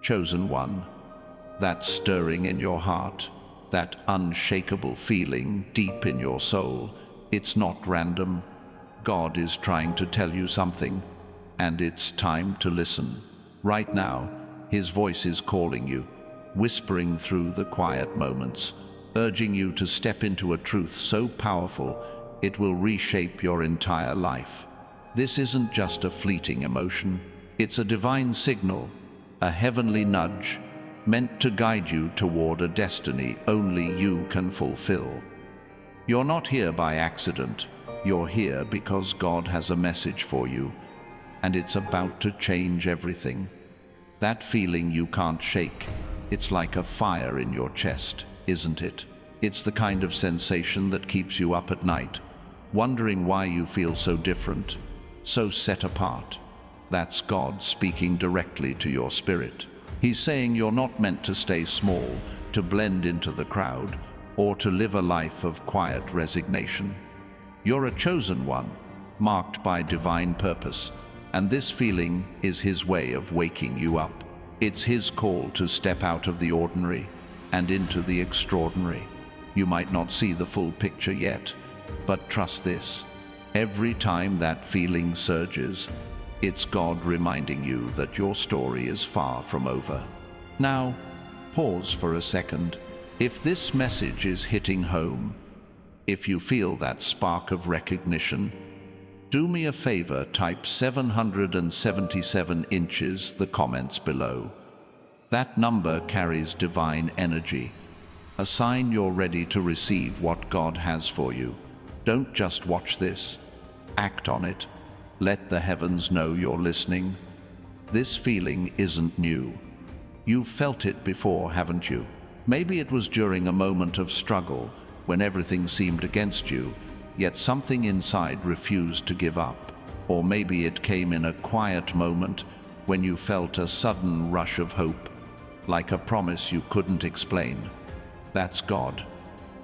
chosen one, that stirring in your heart, that unshakable feeling deep in your soul. It's not random. God is trying to tell you something, and it's time to listen. Right now, His voice is calling you, whispering through the quiet moments, urging you to step into a truth so powerful it will reshape your entire life. This isn't just a fleeting emotion. It's a divine signal, a heavenly nudge, meant to guide you toward a destiny only you can fulfill. You're not here by accident. You're here because God has a message for you, and it's about to change everything. That feeling you can't shake, it's like a fire in your chest, isn't it? It's the kind of sensation that keeps you up at night, wondering why you feel so different, so set apart. That's God speaking directly to your spirit. He's saying you're not meant to stay small, to blend into the crowd, or to live a life of quiet resignation. You're a chosen one, marked by divine purpose, and this feeling is His way of waking you up. It's His call to step out of the ordinary and into the extraordinary. You might not see the full picture yet, but trust this. Every time that feeling surges, it's God reminding you that your story is far from over. Now, pause for a second. If this message is hitting home, if you feel that spark of recognition, do me a favor, type 777 inches the comments below. That number carries divine energy, a sign you're ready to receive what God has for you. Don't just watch this, act on it. Let the heavens know you're listening. This feeling isn't new. You've felt it before, haven't you? Maybe it was during a moment of struggle, when everything seemed against you, yet something inside refused to give up. Or maybe it came in a quiet moment when you felt a sudden rush of hope, like a promise you couldn't explain. That's God.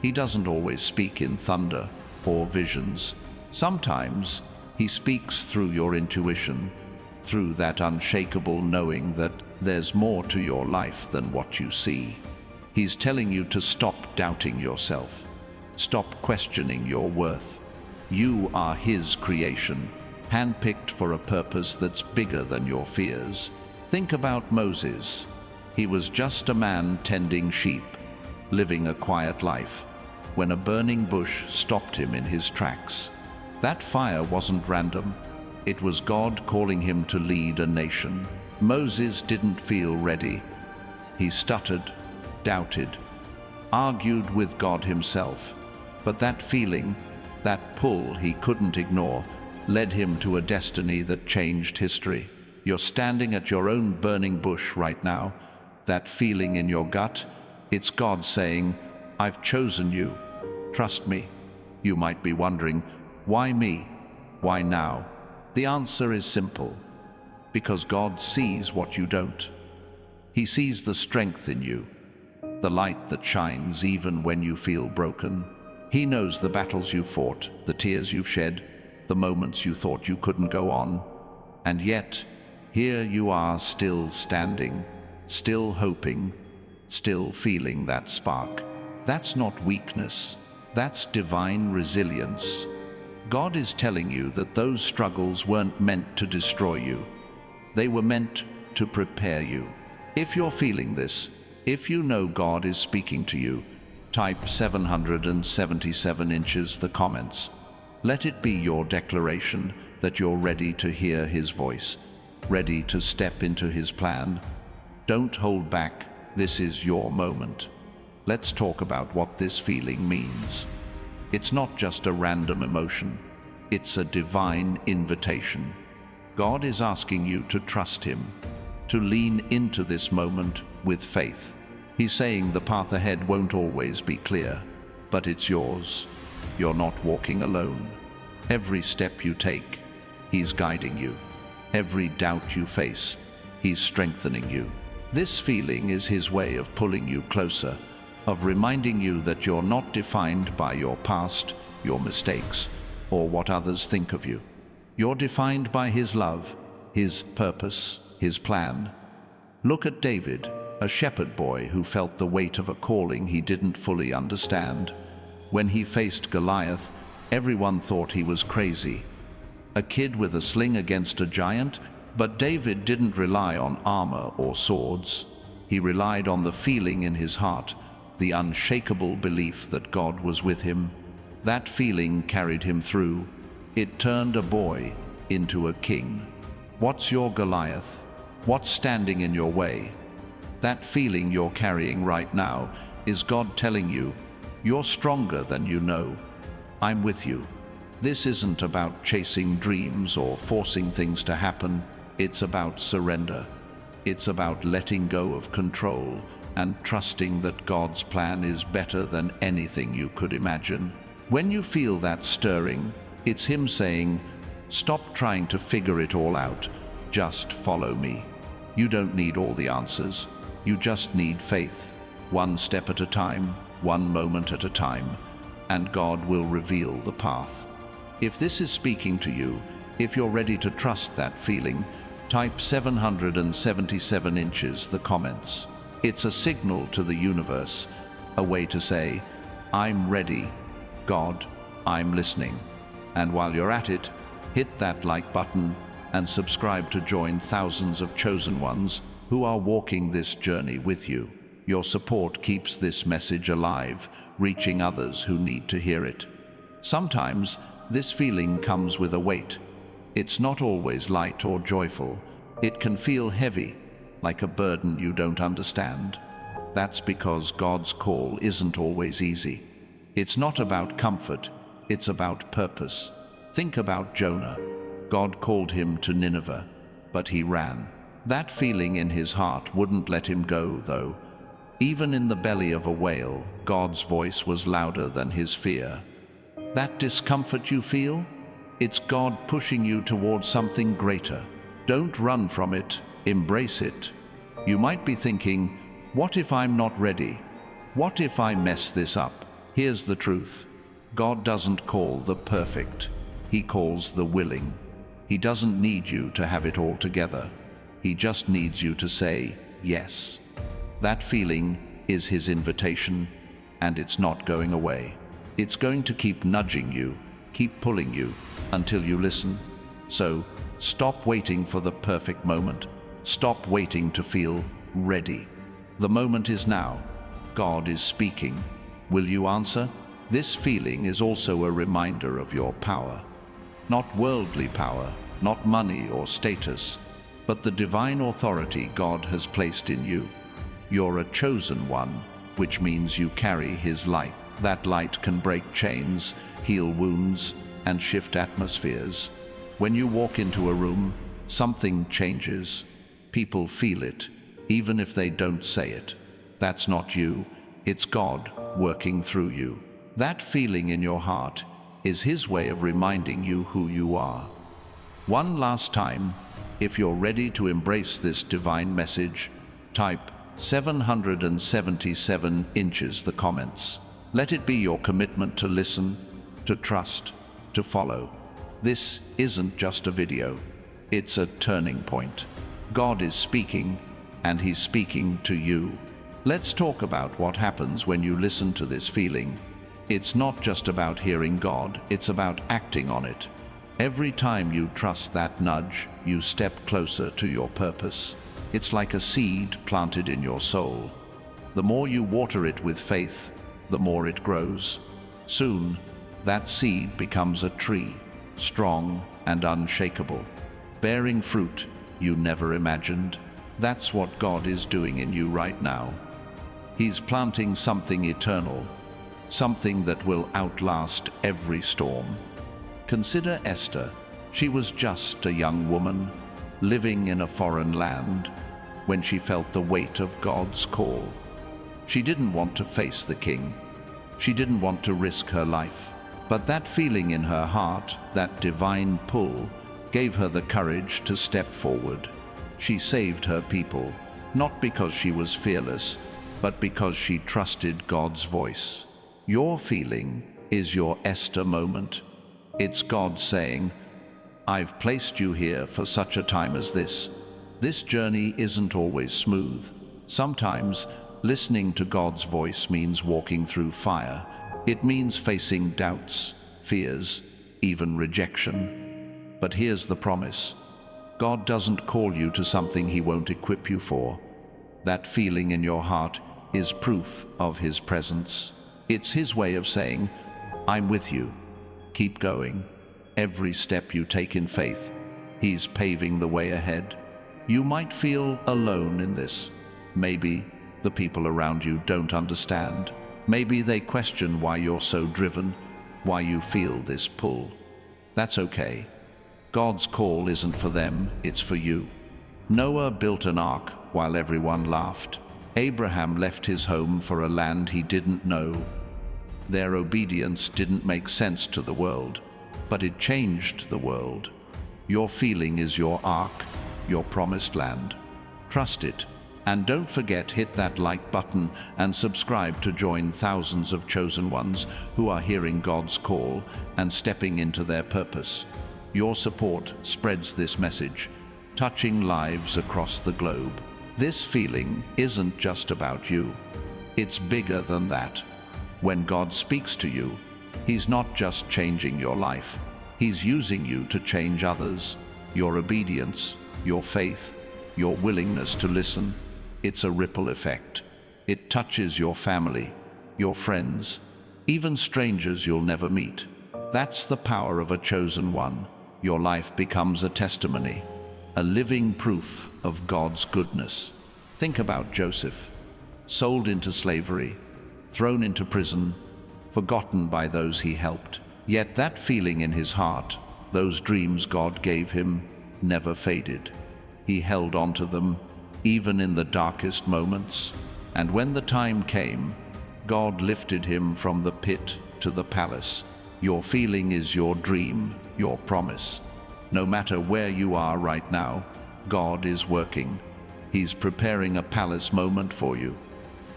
He doesn't always speak in thunder or visions. Sometimes He speaks through your intuition, through that unshakable knowing that there's more to your life than what you see. He's telling you to stop doubting yourself. Stop questioning your worth. You are His creation, handpicked for a purpose that's bigger than your fears. Think about Moses. He was just a man tending sheep, living a quiet life, when a burning bush stopped him in his tracks. That fire wasn't random. It was God calling him to lead a nation. Moses didn't feel ready. He stuttered, doubted, argued with God Himself. But that feeling, that pull he couldn't ignore, led him to a destiny that changed history. You're standing at your own burning bush right now. That feeling in your gut, it's God saying, I've chosen you. Trust me. You might be wondering, why me? Why now? The answer is simple. Because God sees what you don't. He sees the strength in you, the light that shines even when you feel broken. He knows the battles you fought, the tears you've shed, the moments you thought you couldn't go on. And yet, here you are, still standing, still hoping, still feeling that spark. That's not weakness. That's divine resilience. God is telling you that those struggles weren't meant to destroy you. They were meant to prepare you. If you're feeling this, if you know God is speaking to you, type 777 inches the comments. Let it be your declaration that you're ready to hear His voice, ready to step into His plan. Don't hold back. This is your moment. Let's talk about what this feeling means. It's not just a random emotion. It's a divine invitation. God is asking you to trust Him, to lean into this moment with faith. He's saying the path ahead won't always be clear, but it's yours. You're not walking alone. Every step you take, He's guiding you. Every doubt you face, He's strengthening you. This feeling is His way of pulling you closer, of reminding you that you're not defined by your past, your mistakes, or what others think of you. You're defined by His love, His purpose, His plan. Look at David, a shepherd boy who felt the weight of a calling he didn't fully understand. When he faced Goliath, everyone thought he was crazy. A kid with a sling against a giant, but David didn't rely on armor or swords. He relied on the feeling in his heart, the unshakable belief that God was with him. That feeling carried him through. It turned a boy into a king. What's your Goliath? What's standing in your way? That feeling you're carrying right now is God telling you, you're stronger than you know. I'm with you. This isn't about chasing dreams or forcing things to happen. It's about surrender. It's about letting go of control and trusting that God's plan is better than anything you could imagine. When you feel that stirring, it's Him saying, stop trying to figure it all out. Just follow me. You don't need all the answers. You just need faith. One step at a time, one moment at a time, and God will reveal the path. If this is speaking to you, if you're ready to trust that feeling, type 777 inches the comments. It's a signal to the universe, a way to say, I'm ready. God, I'm listening. And while you're at it, hit that like button and subscribe to join thousands of chosen ones who are walking this journey with you. Your support keeps this message alive, reaching others who need to hear it. Sometimes this feeling comes with a weight. It's not always light or joyful. It can feel heavy, like a burden you don't understand. That's because God's call isn't always easy. It's not about comfort, it's about purpose. Think about Jonah. God called him to Nineveh, but he ran. That feeling in his heart wouldn't let him go, though. Even in the belly of a whale, God's voice was louder than his fear. That discomfort you feel? It's God pushing you towards something greater. Don't run from it, embrace it. You might be thinking, what if I'm not ready? What if I mess this up? Here's the truth. God doesn't call the perfect. He calls the willing. He doesn't need you to have it all together. He just needs you to say yes. That feeling is His invitation, and it's not going away. It's going to keep nudging you, keep pulling you, until you listen. So, stop waiting for the perfect moment. Stop waiting to feel ready. The moment is now. God is speaking. Will you answer? This feeling is also a reminder of your power. Not worldly power, not money or status, but the divine authority God has placed in you. You're a chosen one, which means you carry His light. That light can break chains, heal wounds, and shift atmospheres. When you walk into a room, something changes. People feel it, even if they don't say it. That's not you, it's God working through you. That feeling in your heart is His way of reminding you who you are. One last time, if you're ready to embrace this divine message, type 777 inches the comments. Let it be your commitment to listen, to trust, to follow. This isn't just a video. It's a turning point. God is speaking, and He's speaking to you. Let's talk about what happens when you listen to this feeling. It's not just about hearing God, it's about acting on it. Every time you trust that nudge, you step closer to your purpose. It's like a seed planted in your soul. The more you water it with faith, the more it grows. Soon, that seed becomes a tree, strong and unshakable, bearing fruit you never imagined. That's what God is doing in you right now. He's planting something eternal, something that will outlast every storm. Consider Esther. She was just a young woman, living in a foreign land, when she felt the weight of God's call. She didn't want to face the king. She didn't want to risk her life. But that feeling in her heart, that divine pull, gave her the courage to step forward. She saved her people, not because she was fearless, but because she trusted God's voice. Your feeling is your Esther moment. It's God saying, I've placed you here for such a time as this. This journey isn't always smooth. Sometimes, listening to God's voice means walking through fire. It means facing doubts, fears, even rejection. But here's the promise. God doesn't call you to something He won't equip you for. That feeling in your heart is proof of His presence. It's His way of saying, I'm with you. Keep going. Every step you take in faith, He's paving the way ahead. You might feel alone in this. Maybe the people around you don't understand. Maybe they question why you're so driven, why you feel this pull. That's okay. God's call isn't for them, it's for you. Noah built an ark while everyone laughed. Abraham left his home for a land he didn't know. Their obedience didn't make sense to the world, but it changed the world. Your feeling is your ark, your promised land. Trust it. And don't forget, hit that like button and subscribe to join thousands of chosen ones who are hearing God's call and stepping into their purpose. Your support spreads this message, touching lives across the globe. This feeling isn't just about you. It's bigger than that. When God speaks to you, He's not just changing your life. He's using you to change others. Your obedience, your faith, your willingness to listen, it's a ripple effect. It touches your family, your friends, even strangers you'll never meet. That's the power of a chosen one. Your life becomes a testimony, a living proof of God's goodness. Think about Joseph, sold into slavery, thrown into prison, forgotten by those he helped. Yet that feeling in his heart, those dreams God gave him, never faded. He held on to them, even in the darkest moments. And when the time came, God lifted him from the pit to the palace. Your feeling is your dream, your promise. No matter where you are right now, God is working. He's preparing a palace moment for you.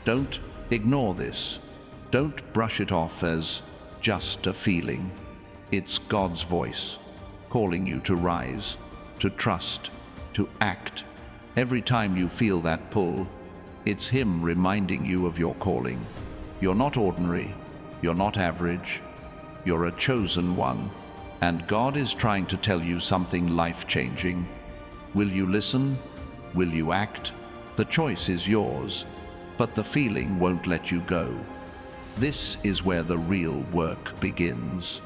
Don't ignore this. Don't brush it off as just a feeling. It's God's voice, calling you to rise, to trust, to act. Every time you feel that pull, it's Him reminding you of your calling. You're not ordinary, you're not average, you're a chosen one, and God is trying to tell you something life-changing. Will you listen? Will you act? The choice is yours, but the feeling won't let you go. This is where the real work begins.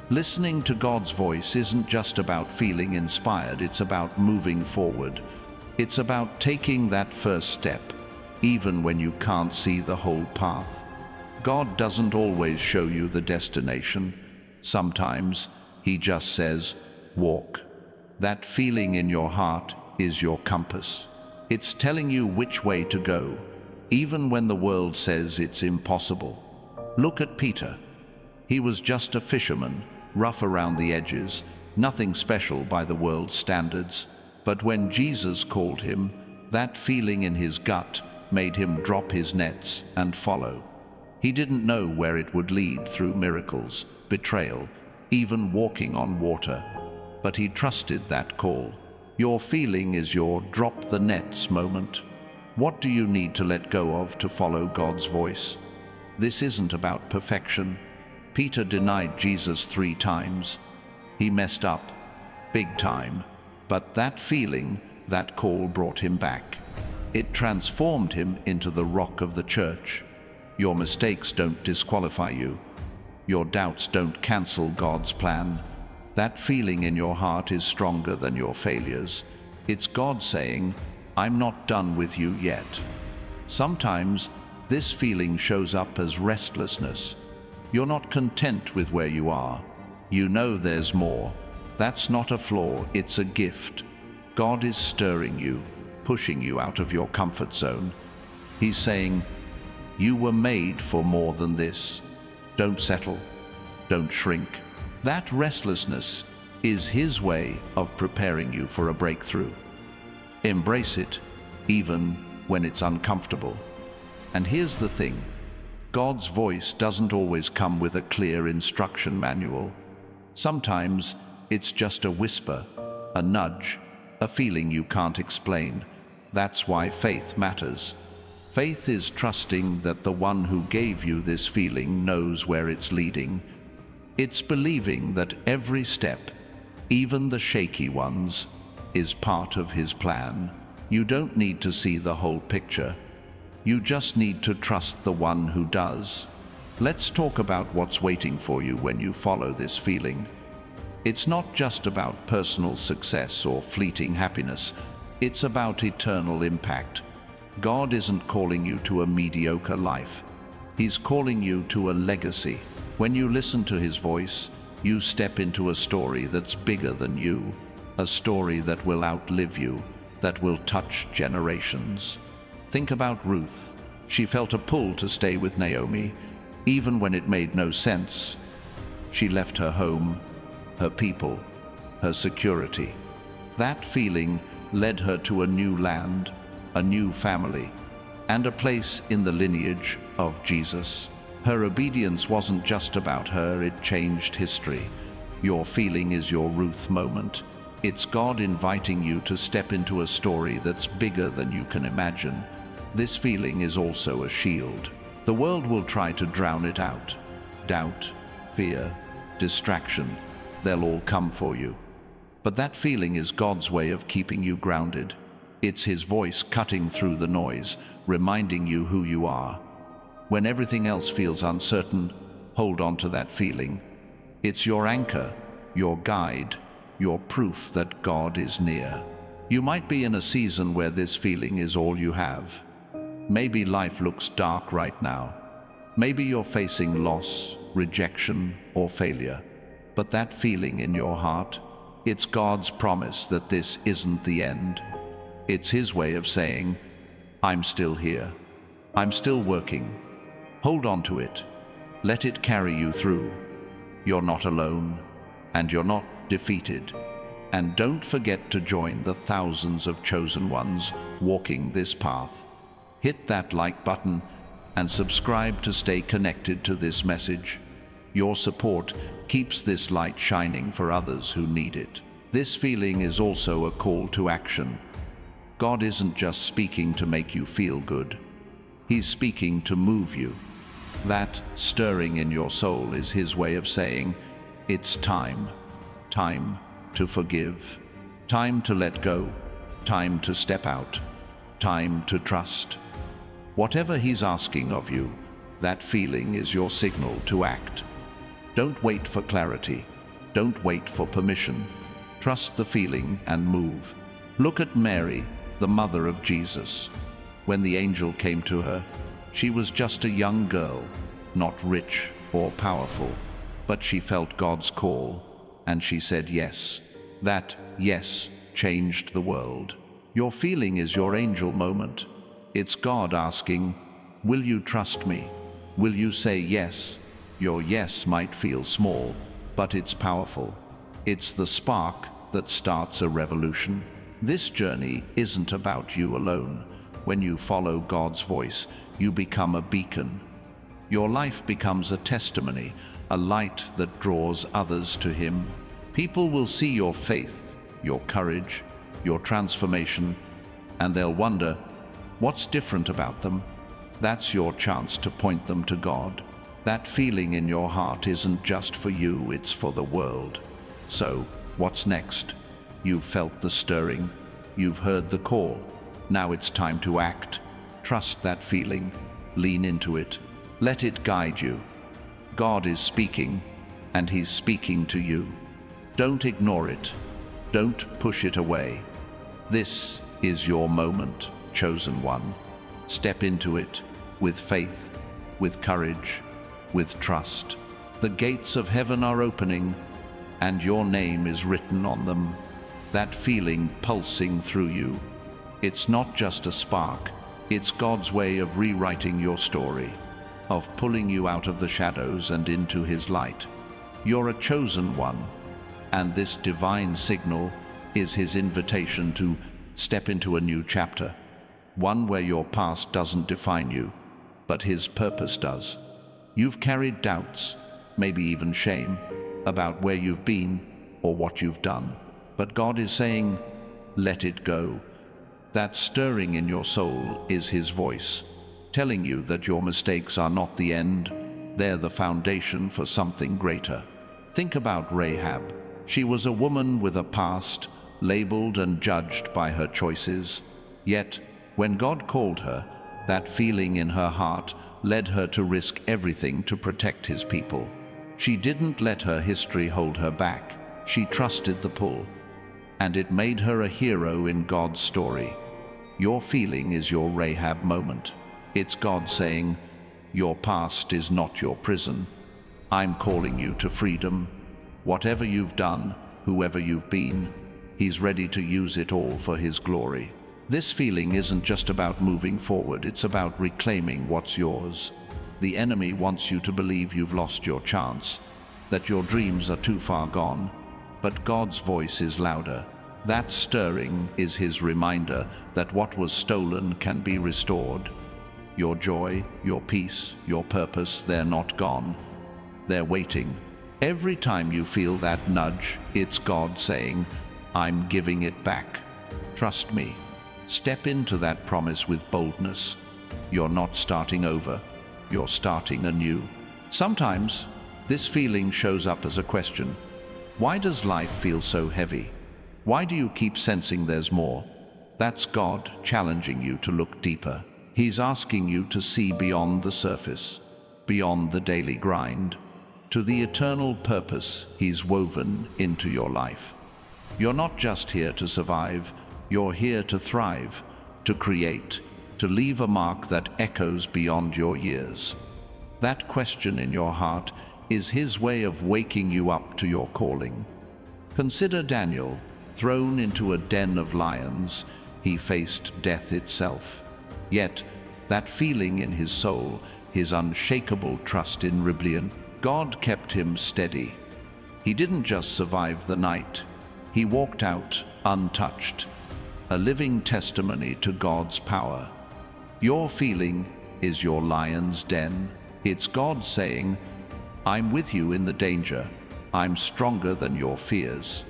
Listening to God's voice isn't just about feeling inspired, it's about moving forward. It's about taking that first step, even when you can't see the whole path. God doesn't always show you the destination. Sometimes He just says, walk. That feeling in your heart is your compass. It's telling you which way to go, even when the world says it's impossible. Look at Peter. He was just a fisherman, rough around the edges, nothing special by the world's standards. But when Jesus called him, that feeling in his gut made him drop his nets and follow. He didn't know where it would lead through miracles, betrayal, even walking on water. But he trusted that call. Your feeling is your drop the nets moment. What do you need to let go of to follow God's voice? This isn't about perfection. Peter denied Jesus 3 times. He messed up, big time. But that feeling, that call brought him back. It transformed him into the rock of the church. Your mistakes don't disqualify you. Your doubts don't cancel God's plan. That feeling in your heart is stronger than your failures. It's God saying, I'm not done with you yet. Sometimes this feeling shows up as restlessness. You're not content with where you are. You know there's more. That's not a flaw, it's a gift. God is stirring you, pushing you out of your comfort zone. He's saying, you were made for more than this. Don't settle. Don't shrink. That restlessness is His way of preparing you for a breakthrough. Embrace it, even when it's uncomfortable. And here's the thing. God's voice doesn't always come with a clear instruction manual. Sometimes it's just a whisper, a nudge, a feeling you can't explain. That's why faith matters. Faith is trusting that the one who gave you this feeling knows where it's leading. It's believing that every step, even the shaky ones, is part of his plan. You don't need to see the whole picture. You just need to trust the one who does. Let's talk about what's waiting for you when you follow this feeling. It's not just about personal success or fleeting happiness. It's about eternal impact. God isn't calling you to a mediocre life. He's calling you to a legacy. When you listen to his voice, you step into a story that's bigger than you, a story that will outlive you, that will touch generations. Think about Ruth. She felt a pull to stay with Naomi, even when it made no sense. She left her home, her people, her security. That feeling led her to a new land, a new family, and a place in the lineage of Jesus. Her obedience wasn't just about her, it changed history. Your feeling is your Ruth moment. It's God inviting you to step into a story that's bigger than you can imagine. This feeling is also a shield. The world will try to drown it out. Doubt, fear, distraction, they'll all come for you. But that feeling is God's way of keeping you grounded. It's his voice cutting through the noise, reminding you who you are. When everything else feels uncertain, hold on to that feeling. It's your anchor, your guide, your proof that God is near. You might be in a season where this feeling is all you have. Maybe life looks dark right now. Maybe you're facing loss, rejection, or failure. But that feeling in your heart, it's God's promise that this isn't the end. It's his way of saying, I'm still here. I'm still working. Hold on to it. Let it carry you through. You're not alone, and you're not defeated. And don't forget to join the thousands of chosen ones walking this path. Hit that like button and subscribe to stay connected to this message. Your support keeps this light shining for others who need it. This feeling is also a call to action. God isn't just speaking to make you feel good. He's speaking to move you. That stirring in your soul is his way of saying, it's time. Time to forgive. Time to let go. Time to step out. Time to trust. Whatever he's asking of you, that feeling is your signal to act. Don't wait for clarity. Don't wait for permission. Trust the feeling and move. Look at Mary, the mother of Jesus. When the angel came to her, she was just a young girl, not rich or powerful, but she felt God's call, and she said yes. That yes changed the world. Your feeling is your angel moment. It's God asking, will you trust me? Will you say yes? Your yes might feel small, but it's powerful. It's the spark that starts a revolution. This journey isn't about you alone. When you follow God's voice, you become a beacon. Your life becomes a testimony, a light that draws others to him. People will see your faith, your courage, your transformation, and they'll wonder, what's different about them? That's your chance to point them to God. That feeling in your heart isn't just for you, it's for the world. So, what's next? You've felt the stirring. You've heard the call. Now it's time to act. Trust that feeling. Lean into it. Let it guide you. God is speaking, and he's speaking to you. Don't ignore it. Don't push it away. This is your moment, chosen one. Step into it with faith, with courage, with trust. The gates of heaven are opening, and your name is written on them. That feeling pulsing through you. It's not just a spark. It's God's way of rewriting your story, of pulling you out of the shadows and into his light. You're a chosen one, and this divine signal is his invitation to step into a new chapter, one where your past doesn't define you, but his purpose does. You've carried doubts, maybe even shame, about where you've been or what you've done. But God is saying, let it go. That stirring in your soul is his voice, telling you that your mistakes are not the end, they're the foundation for something greater. Think about Rahab. She was a woman with a past, labeled and judged by her choices. Yet, when God called her, that feeling in her heart led her to risk everything to protect his people. She didn't let her history hold her back. She trusted the pull, and it made her a hero in God's story. Your feeling is your Rahab moment. It's God saying, your past is not your prison. I'm calling you to freedom. Whatever you've done, whoever you've been, he's ready to use it all for his glory. This feeling isn't just about moving forward, it's about reclaiming what's yours. The enemy wants you to believe you've lost your chance, that your dreams are too far gone, but God's voice is louder. That stirring is his reminder that what was stolen can be restored. Your joy, your peace, your purpose, they're not gone. They're waiting. Every time you feel that nudge, it's God saying, I'm giving it back. Trust me. Step into that promise with boldness. You're not starting over. You're starting anew. Sometimes, this feeling shows up as a question. Why does life feel so heavy? Why do you keep sensing there's more? That's God challenging you to look deeper. He's asking you to see beyond the surface, beyond the daily grind, to the eternal purpose he's woven into your life. You're not just here to survive, you're here to thrive, to create, to leave a mark that echoes beyond your years. That question in your heart is his way of waking you up to your calling. Consider Daniel. Thrown into a den of lions, he faced death itself. Yet, that feeling in his soul, his unshakable trust in rebellion, God kept him steady. He didn't just survive the night, he walked out untouched, a living testimony to God's power. Your feeling is your lion's den. It's God saying, I'm with you in the danger, I'm stronger than your fears.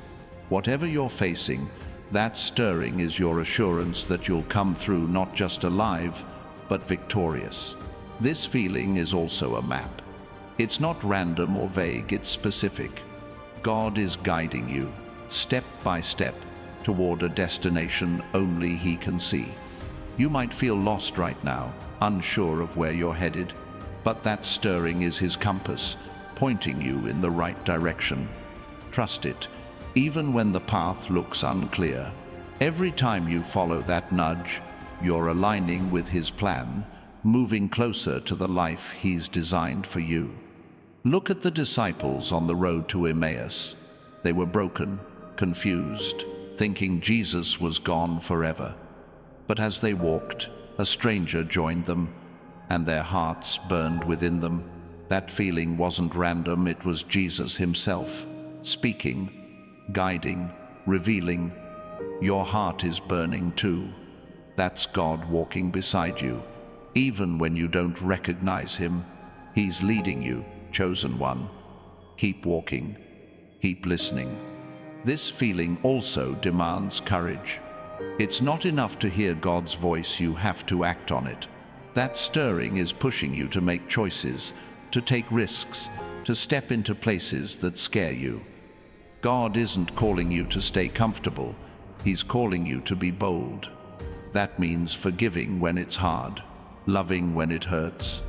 Whatever you're facing, that stirring is your assurance that you'll come through not just alive, but victorious. This feeling is also a map. It's not random or vague, it's specific. God is guiding you, step by step, toward a destination only he can see. You might feel lost right now, unsure of where you're headed, but that stirring is his compass, pointing you in the right direction. Trust it. Even when the path looks unclear, every time you follow that nudge, you're aligning with his plan, moving closer to the life he's designed for you. Look at the disciples on the road to Emmaus. They were broken, confused, thinking Jesus was gone forever. But as they walked, a stranger joined them, and their hearts burned within them. That feeling wasn't random, it was Jesus himself, speaking, guiding, revealing. Your heart is burning too. That's God walking beside you. Even when you don't recognize him, he's leading you, chosen one. Keep walking. Keep listening. This feeling also demands courage. It's not enough to hear God's voice, you have to act on it. That stirring is pushing you to make choices, to take risks, to step into places that scare you. God isn't calling you to stay comfortable, he's calling you to be bold. That means forgiving when it's hard, loving when it hurts,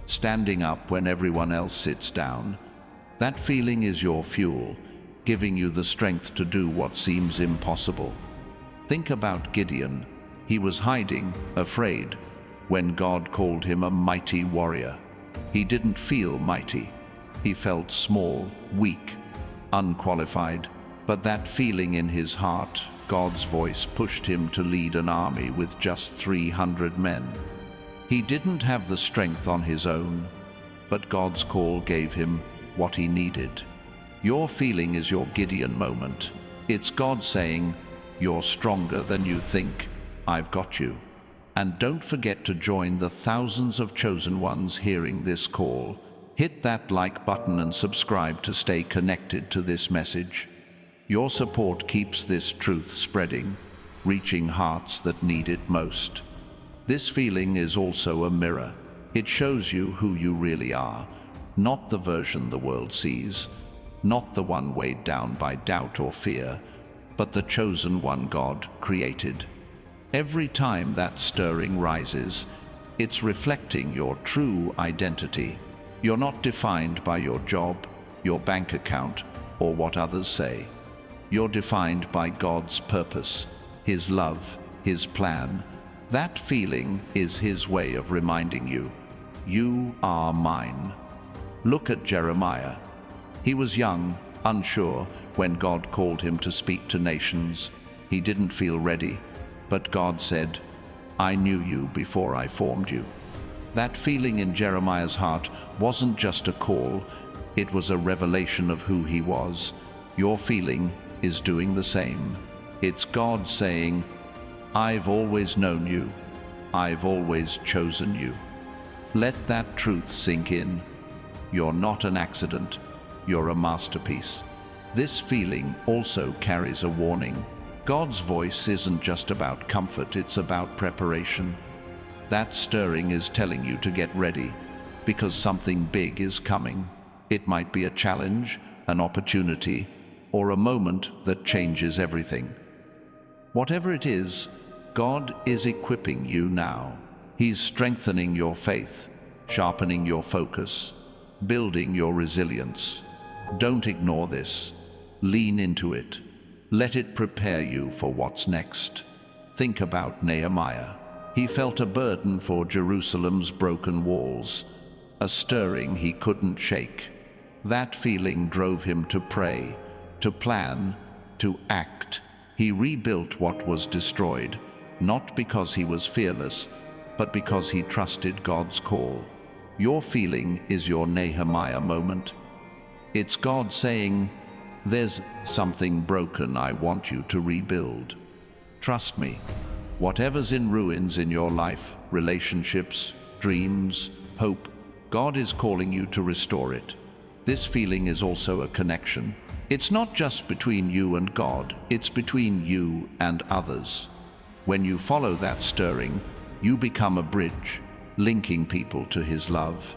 standing up when everyone else sits down. That feeling is your fuel, giving you the strength to do what seems impossible. Think about Gideon. He was hiding, afraid, when God called him a mighty warrior. He didn't feel mighty. He felt small, weak, unqualified, but that feeling in his heart, God's voice, pushed him to lead an army with just 300 men. He didn't have the strength on his own, but God's call gave him what he needed. Your feeling is your Gideon moment. It's God saying, you're stronger than you think, I've got you. And don't forget to join the thousands of chosen ones hearing this call. Hit that like button and subscribe to stay connected to this message. Your support keeps this truth spreading. reaching hearts that need it most. This feeling is also a mirror. It shows you who you really are, not the version the world sees, not the one weighed down by doubt or fear, but the chosen one God created. Every time that stirring rises, it's reflecting your true identity. You're not defined by your job, your bank account, or what others say. You're defined by God's purpose, His love, His plan. That feeling is His way of reminding you, you are mine. Look at Jeremiah. He was young, unsure, when God called him to speak to nations. He didn't feel ready, but God said, I knew you before I formed you. That feeling in Jeremiah's heart wasn't just a call, it was a revelation of who he was. Your feeling is doing the same. It's God saying, I've always known you. I've always chosen you. Let that truth sink in. You're not an accident. You're a masterpiece. This feeling also carries a warning. God's voice isn't just about comfort, it's about preparation. That stirring is telling you to get ready, because something big is coming. It might be a challenge, an opportunity, or a moment that changes everything. Whatever it is, God is equipping you now. He's strengthening your faith, sharpening your focus, building your resilience. Don't ignore this. Lean into it. Let it prepare you for what's next. Think about Nehemiah. He felt a burden for Jerusalem's broken walls, a stirring he couldn't shake. That feeling drove him to pray, to plan, to act. He rebuilt what was destroyed, not because he was fearless, but because he trusted God's call. Your feeling is your Nehemiah moment. It's God saying, there's something broken I want you to rebuild. Trust me, whatever's in ruins in your life, relationships, dreams, hope, God is calling you to restore it. This feeling is also a connection. It's not just between you and God, it's between you and others. When you follow that stirring, you become a bridge, linking people to His love.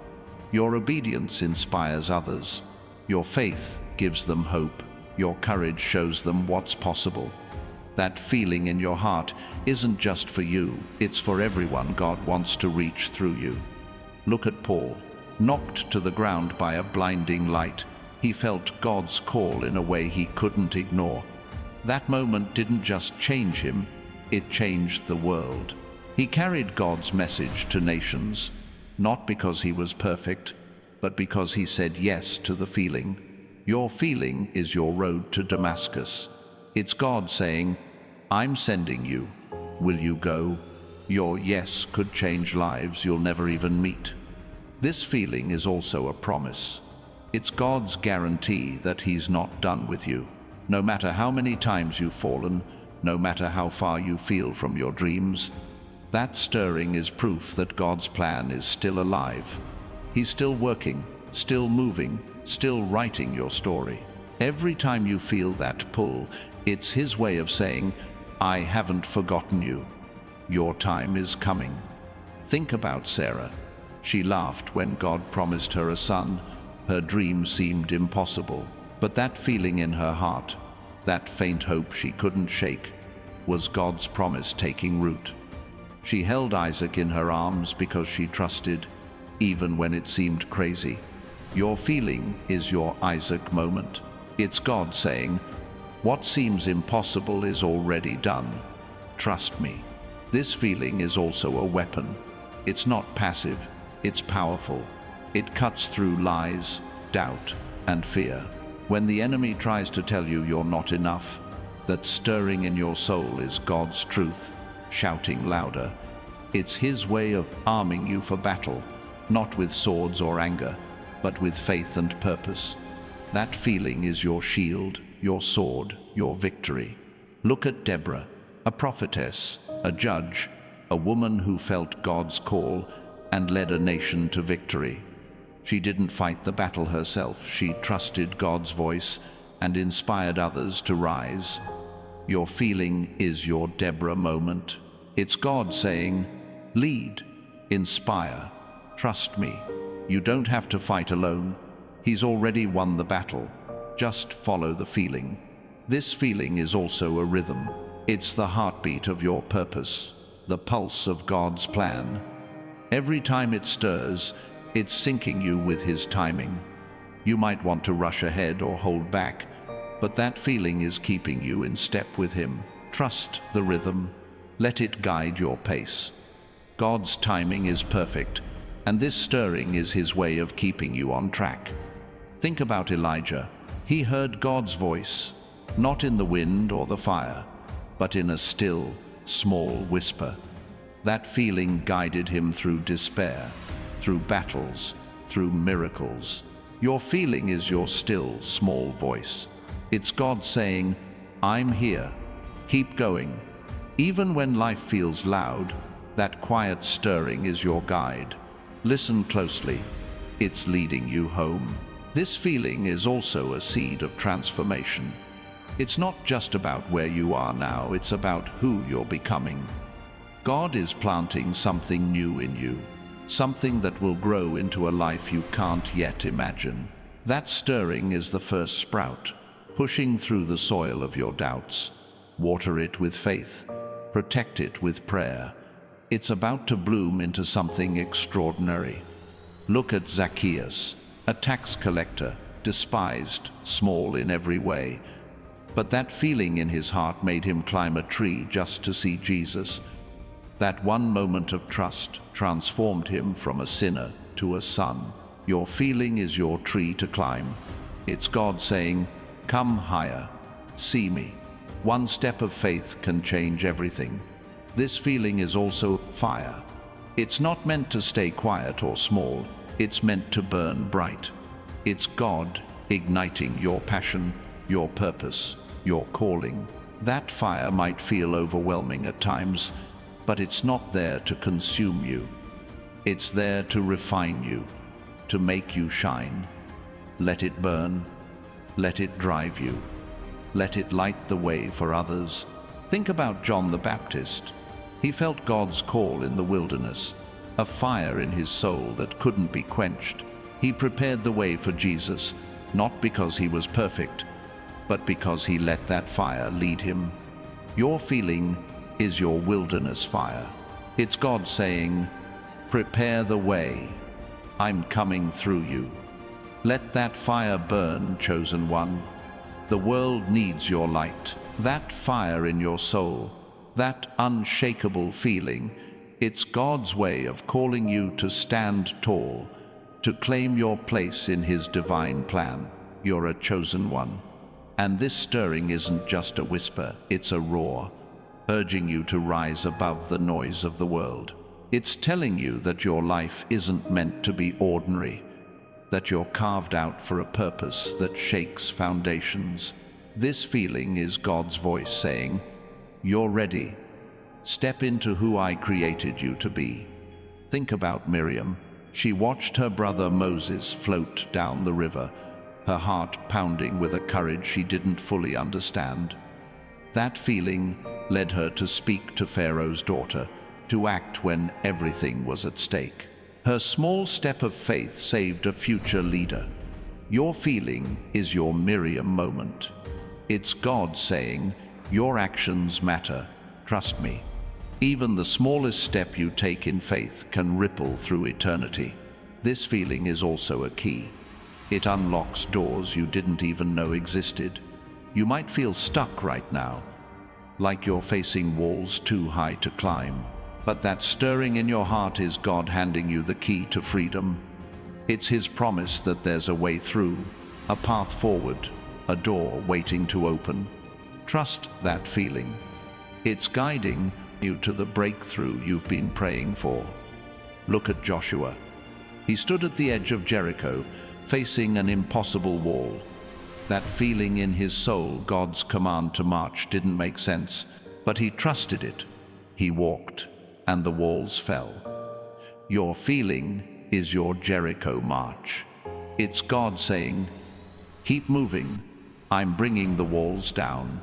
Your obedience inspires others. Your faith gives them hope. Your courage shows them what's possible. That feeling in your heart isn't just for you, it's for everyone God wants to reach through you. Look at Paul. Knocked to the ground by a blinding light, he felt God's call in a way he couldn't ignore. That moment didn't just change him, it changed the world. He carried God's message to nations, not because he was perfect, but because he said yes to the feeling. Your feeling is your road to Damascus. It's God saying, I'm sending you. Will you go? Your yes could change lives you'll never even meet. This feeling is also a promise. It's God's guarantee that He's not done with you. No matter how many times you've fallen, no matter how far you feel from your dreams, that stirring is proof that God's plan is still alive. He's still working, still moving, still writing your story. Every time you feel that pull, it's His way of saying, I haven't forgotten you. Your time is coming. Think about Sarah. She laughed when God promised her a son. Her dream seemed impossible, but that feeling in her heart, that faint hope she couldn't shake, was God's promise taking root. She held Isaac in her arms because she trusted, even when it seemed crazy. Your feeling is your Isaac moment. It's God saying, what seems impossible is already done. Trust me. This feeling is also a weapon. It's not passive, it's powerful. It cuts through lies, doubt, and fear. When the enemy tries to tell you you're not enough, that stirring in your soul is God's truth, shouting louder. It's His way of arming you for battle, not with swords or anger, but with faith and purpose. That feeling is your shield, your sword, your victory. Look at Deborah, a prophetess, a judge, a woman who felt God's call and led a nation to victory. She didn't fight the battle herself. She trusted God's voice and inspired others to rise. Your feeling is your Deborah moment. It's God saying, lead, inspire, trust me. You don't have to fight alone. He's already won the battle. Just follow the feeling. This feeling is also a rhythm. It's the heartbeat of your purpose, the pulse of God's plan. Every time it stirs, it's syncing you with His timing. You might want to rush ahead or hold back, but that feeling is keeping you in step with Him. Trust the rhythm. Let it guide your pace. God's timing is perfect, and this stirring is His way of keeping you on track. Think about Elijah. He heard God's voice, not in the wind or the fire, but in a still, small whisper. That feeling guided him through despair, through battles, through miracles. Your feeling is your still, small voice. It's God saying, I'm here. Keep going. Even when life feels loud, that quiet stirring is your guide. Listen closely. It's leading you home. This feeling is also a seed of transformation. It's not just about where you are now, it's about who you're becoming. God is planting something new in you, something that will grow into a life you can't yet imagine. That stirring is the first sprout, pushing through the soil of your doubts. Water it with faith, protect it with prayer. It's about to bloom into something extraordinary. Look at Zacchaeus, a tax collector, despised, small in every way. But that feeling in his heart made him climb a tree just to see Jesus. That one moment of trust transformed him from a sinner to a son. Your feeling is your tree to climb. It's God saying, come higher, see me. One step of faith can change everything. This feeling is also fire. It's not meant to stay quiet or small, it's meant to burn bright. It's God igniting your passion, your purpose, your calling. That fire might feel overwhelming at times, but it's not there to consume you. It's there to refine you, to make you shine. Let it burn, let it drive you, let it light the way for others. Think about John the Baptist. He felt God's call in the wilderness, a fire in his soul that couldn't be quenched. He prepared the way for Jesus, not because he was perfect, but because he let that fire lead him. Your feeling is your wilderness fire. It's God saying, prepare the way. I'm coming through you. Let that fire burn, chosen one. The world needs your light. That fire in your soul, that unshakable feeling, it's God's way of calling you to stand tall, to claim your place in His divine plan. You're a chosen one. And this stirring isn't just a whisper, it's a roar, urging you to rise above the noise of the world. It's telling you that your life isn't meant to be ordinary, that you're carved out for a purpose that shakes foundations. This feeling is God's voice saying, you're ready. Step into who I created you to be. Think about Miriam. She watched her brother Moses float down the river, her heart pounding with a courage she didn't fully understand. That feeling led her to speak to Pharaoh's daughter, to act when everything was at stake. Her small step of faith saved a future leader. Your feeling is your Miriam moment. It's God saying, your actions matter, trust me. Even the smallest step you take in faith can ripple through eternity. This feeling is also a key. It unlocks doors you didn't even know existed. You might feel stuck right now, like you're facing walls too high to climb. But that stirring in your heart is God handing you the key to freedom. It's His promise that there's a way through, a path forward, a door waiting to open. Trust that feeling. It's guiding you to the breakthrough you've been praying for. Look at Joshua. He stood at the edge of Jericho, facing an impossible wall. That feeling in his soul, God's command to march, didn't make sense, but he trusted it. He walked, and the walls fell. Your feeling is your Jericho march. It's God saying, keep moving, I'm bringing the walls down.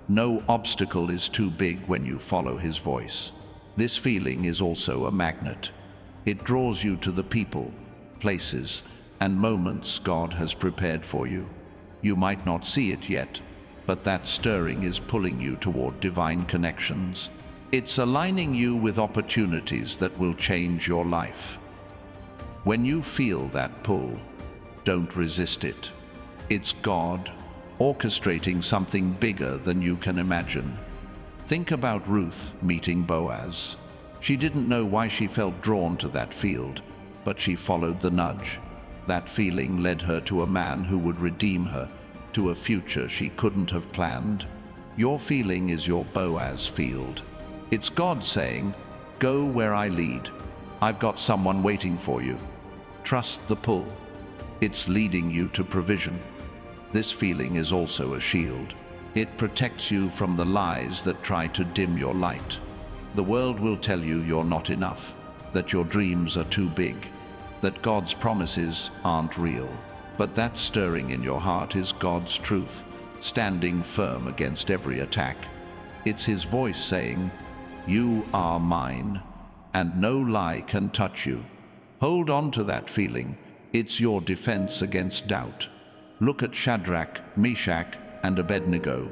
No obstacle is too big when you follow his voice. This feeling is also a magnet. It draws you to the people, places, and moments God has prepared for you. You might not see it yet, but that stirring is pulling you toward divine connections. It's aligning you with opportunities that will change your life. When you feel that pull, don't resist it. It's God orchestrating something bigger than you can imagine. Think about Ruth meeting Boaz. She didn't know why she felt drawn to that field, but she followed the nudge. That feeling led her to a man who would redeem her, to a future she couldn't have planned. Your feeling is your Boaz field. It's God saying, "Go where I lead. I've got someone waiting for you." Trust the pull. It's leading you to provision. This feeling is also a shield. It protects you from the lies that try to dim your light. The world will tell you you're not enough, that your dreams are too big, that God's promises aren't real. But that stirring in your heart is God's truth, standing firm against every attack. It's his voice saying, "You are mine, and no lie can touch you." Hold on to that feeling. It's your defense against doubt. Look at Shadrach, Meshach, and Abednego.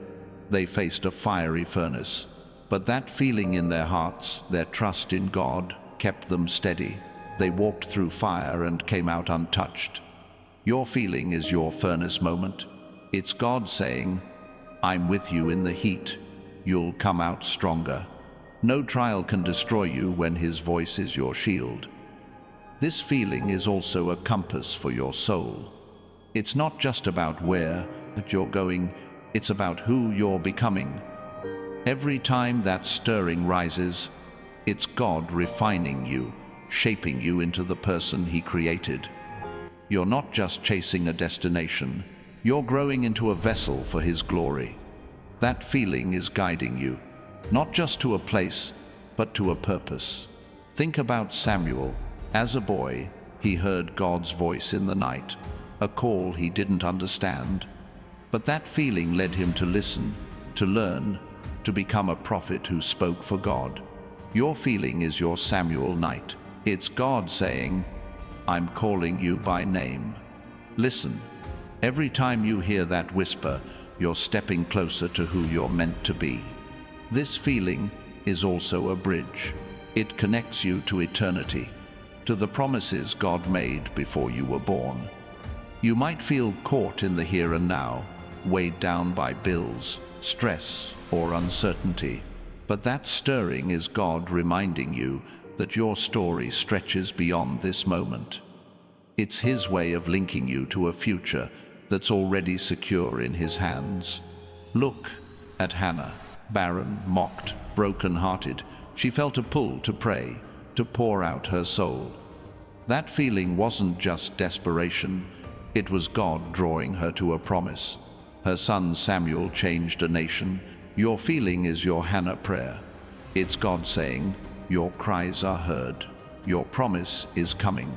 They faced a fiery furnace, but that feeling in their hearts, their trust in God, kept them steady. They walked through fire and came out untouched. Your feeling is your furnace moment. It's God saying, "I'm with you in the heat. You'll come out stronger." No trial can destroy you when his voice is your shield. This feeling is also a compass for your soul. It's not just about where you're going, it's about who you're becoming. Every time that stirring rises, it's God refining you, shaping you into the person he created. You're not just chasing a destination, you're growing into a vessel for his glory. That feeling is guiding you, not just to a place, but to a purpose. Think about Samuel. As a boy, he heard God's voice in the night, a call he didn't understand. But that feeling led him to listen, to learn, to become a prophet who spoke for God. Your feeling is your Samuel night. It's God saying, "I'm calling you by name." Listen. Every time you hear that whisper, you're stepping closer to who you're meant to be. This feeling is also a bridge. It connects you to eternity, to the promises God made before you were born. You might feel caught in the here and now, weighed down by bills, stress, or uncertainty. But that stirring is God reminding you that your story stretches beyond this moment. It's his way of linking you to a future that's already secure in his hands. Look at Hannah, barren, mocked, broken-hearted. She felt a pull to pray, to pour out her soul. That feeling wasn't just desperation, it was God drawing her to a promise. Her son Samuel changed a nation. Your feeling is your Hannah prayer. It's God saying, "Your cries are heard. Your promise is coming."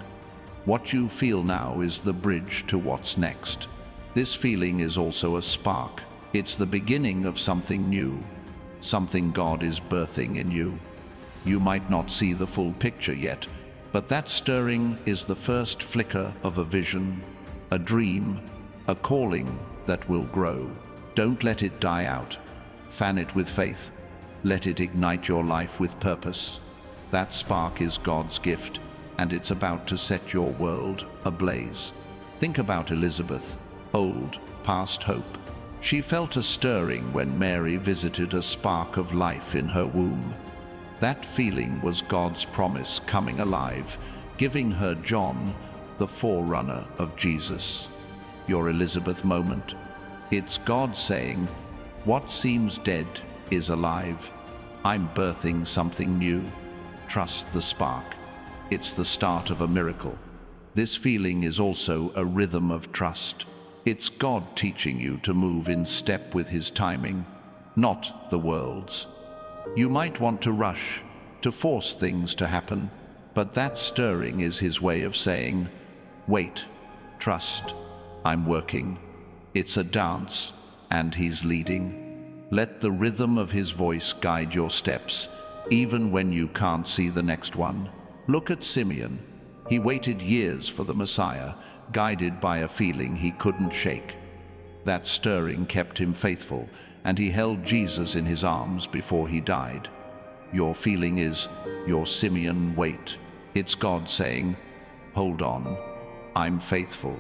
What you feel now is the bridge to what's next. This feeling is also a spark. It's the beginning of something new, something God is birthing in you. You might not see the full picture yet, but that stirring is the first flicker of a vision, a dream, a calling that will grow. Don't let it die out. Fan it with faith. Let it ignite your life with purpose. That spark is God's gift, and it's about to set your world ablaze. Think about Elizabeth, old, past hope. She felt a stirring when Mary visited a spark of life in her womb. That feeling was God's promise coming alive, giving her John, the forerunner of Jesus. Your Elizabeth moment. It's God saying, "What seems dead is alive. I'm birthing something new. Trust the spark. It's the start of a miracle." This feeling is also a rhythm of trust. It's God teaching you to move in step with his timing, not the world's. You might want to rush, to force things to happen, but that stirring is his way of saying, "Wait, trust, I'm working." It's a dance, and he's leading. Let the rhythm of his voice guide your steps, even when you can't see the next one. Look at Simeon. He waited years for the Messiah, guided by a feeling he couldn't shake. That stirring kept him faithful, and he held Jesus in his arms before he died. Your feeling is your Simeon wait. It's God saying, hold on, I'm faithful.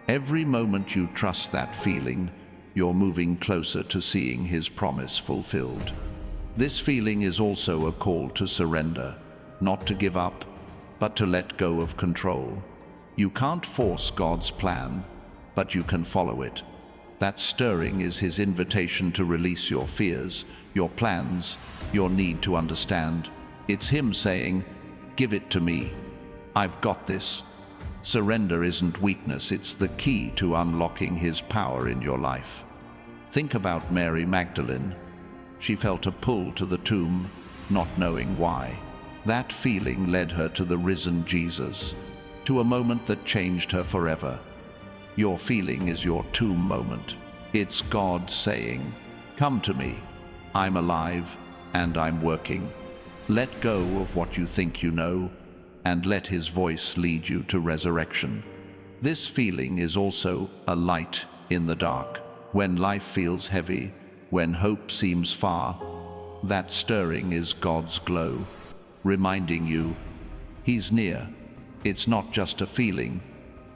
Every moment you trust that feeling, you're moving closer to seeing his promise fulfilled. This feeling is also a call to surrender, not to give up, but to let go of control. You can't force God's plan, but you can follow it. That stirring is his invitation to release your fears, your plans, your need to understand. It's him saying, give it to me. I've got this. Surrender isn't weakness, it's the key to unlocking his power in your life. Think about Mary Magdalene. She felt a pull to the tomb, not knowing why. That feeling led her to the risen Jesus, to a moment that changed her forever. Your feeling is your tomb moment. It's God saying, come to me. I'm alive and I'm working. Let go of what you think you know, and let his voice lead you to resurrection. This feeling is also a light in the dark. When life feels heavy, when hope seems far, that stirring is God's glow, reminding you he's near. It's not just a feeling,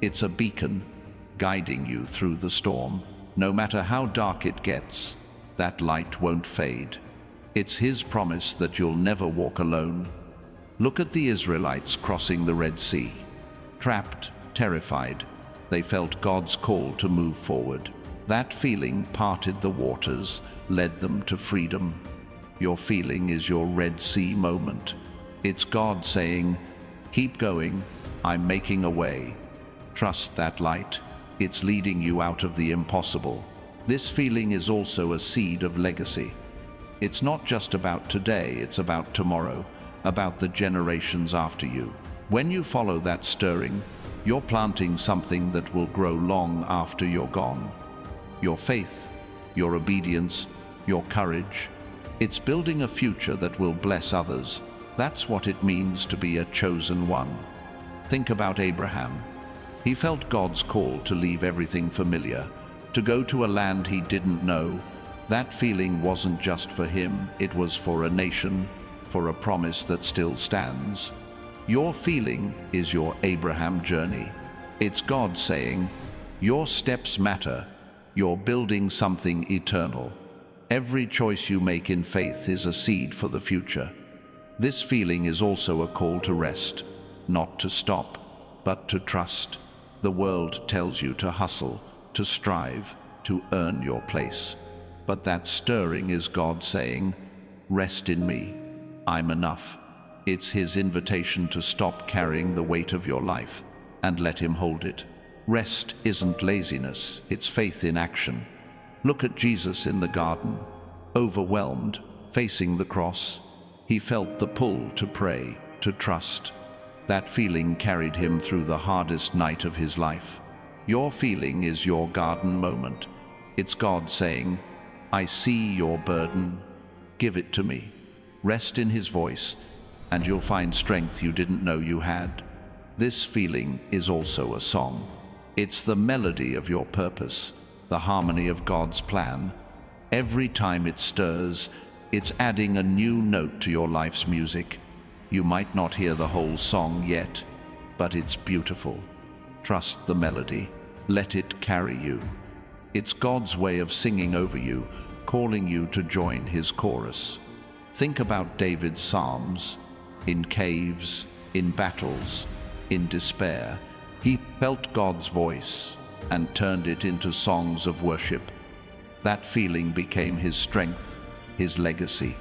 it's a beacon guiding you through the storm. No matter how dark it gets, that light won't fade. It's his promise that you'll never walk alone. Look at the Israelites crossing the Red Sea. Trapped, terrified, they felt God's call to move forward. That feeling parted the waters, led them to freedom. Your feeling is your Red Sea moment. It's God saying, keep going, I'm making a way. Trust that light, it's leading you out of the impossible. This feeling is also a seed of legacy. It's not just about today, it's about tomorrow, about the generations after you. When you follow that stirring, you're planting something that will grow long after you're gone. Your faith, your obedience, your courage, it's building a future that will bless others. That's what it means to be a chosen one. Think about Abraham. He felt God's call to leave everything familiar, to go to a land he didn't know. That feeling wasn't just for him, it was for a nation, for a promise that still stands. Your feeling is your Abraham journey. It's God saying, your steps matter, you're building something eternal. Every choice you make in faith is a seed for the future. This feeling is also a call to rest, not to stop, but to trust. The world tells you to hustle, to strive, to earn your place. But that stirring is God saying, rest in me. I'm enough. It's his invitation to stop carrying the weight of your life and let him hold it. Rest isn't laziness, it's faith in action. Look at Jesus in the garden. Overwhelmed, facing the cross, he felt the pull to pray, to trust. That feeling carried him through the hardest night of his life. Your feeling is your garden moment. It's God saying, I see your burden. Give it to me. Rest in his voice, and you'll find strength you didn't know you had. This feeling is also a song. It's the melody of your purpose, the harmony of God's plan. Every time it stirs, it's adding a new note to your life's music. You might not hear the whole song yet, but it's beautiful. Trust the melody. Let it carry you. It's God's way of singing over you, calling you to join his chorus. Think about David's psalms. In caves, in battles, in despair, he felt God's voice and turned it into songs of worship. That feeling became his strength, his legacy.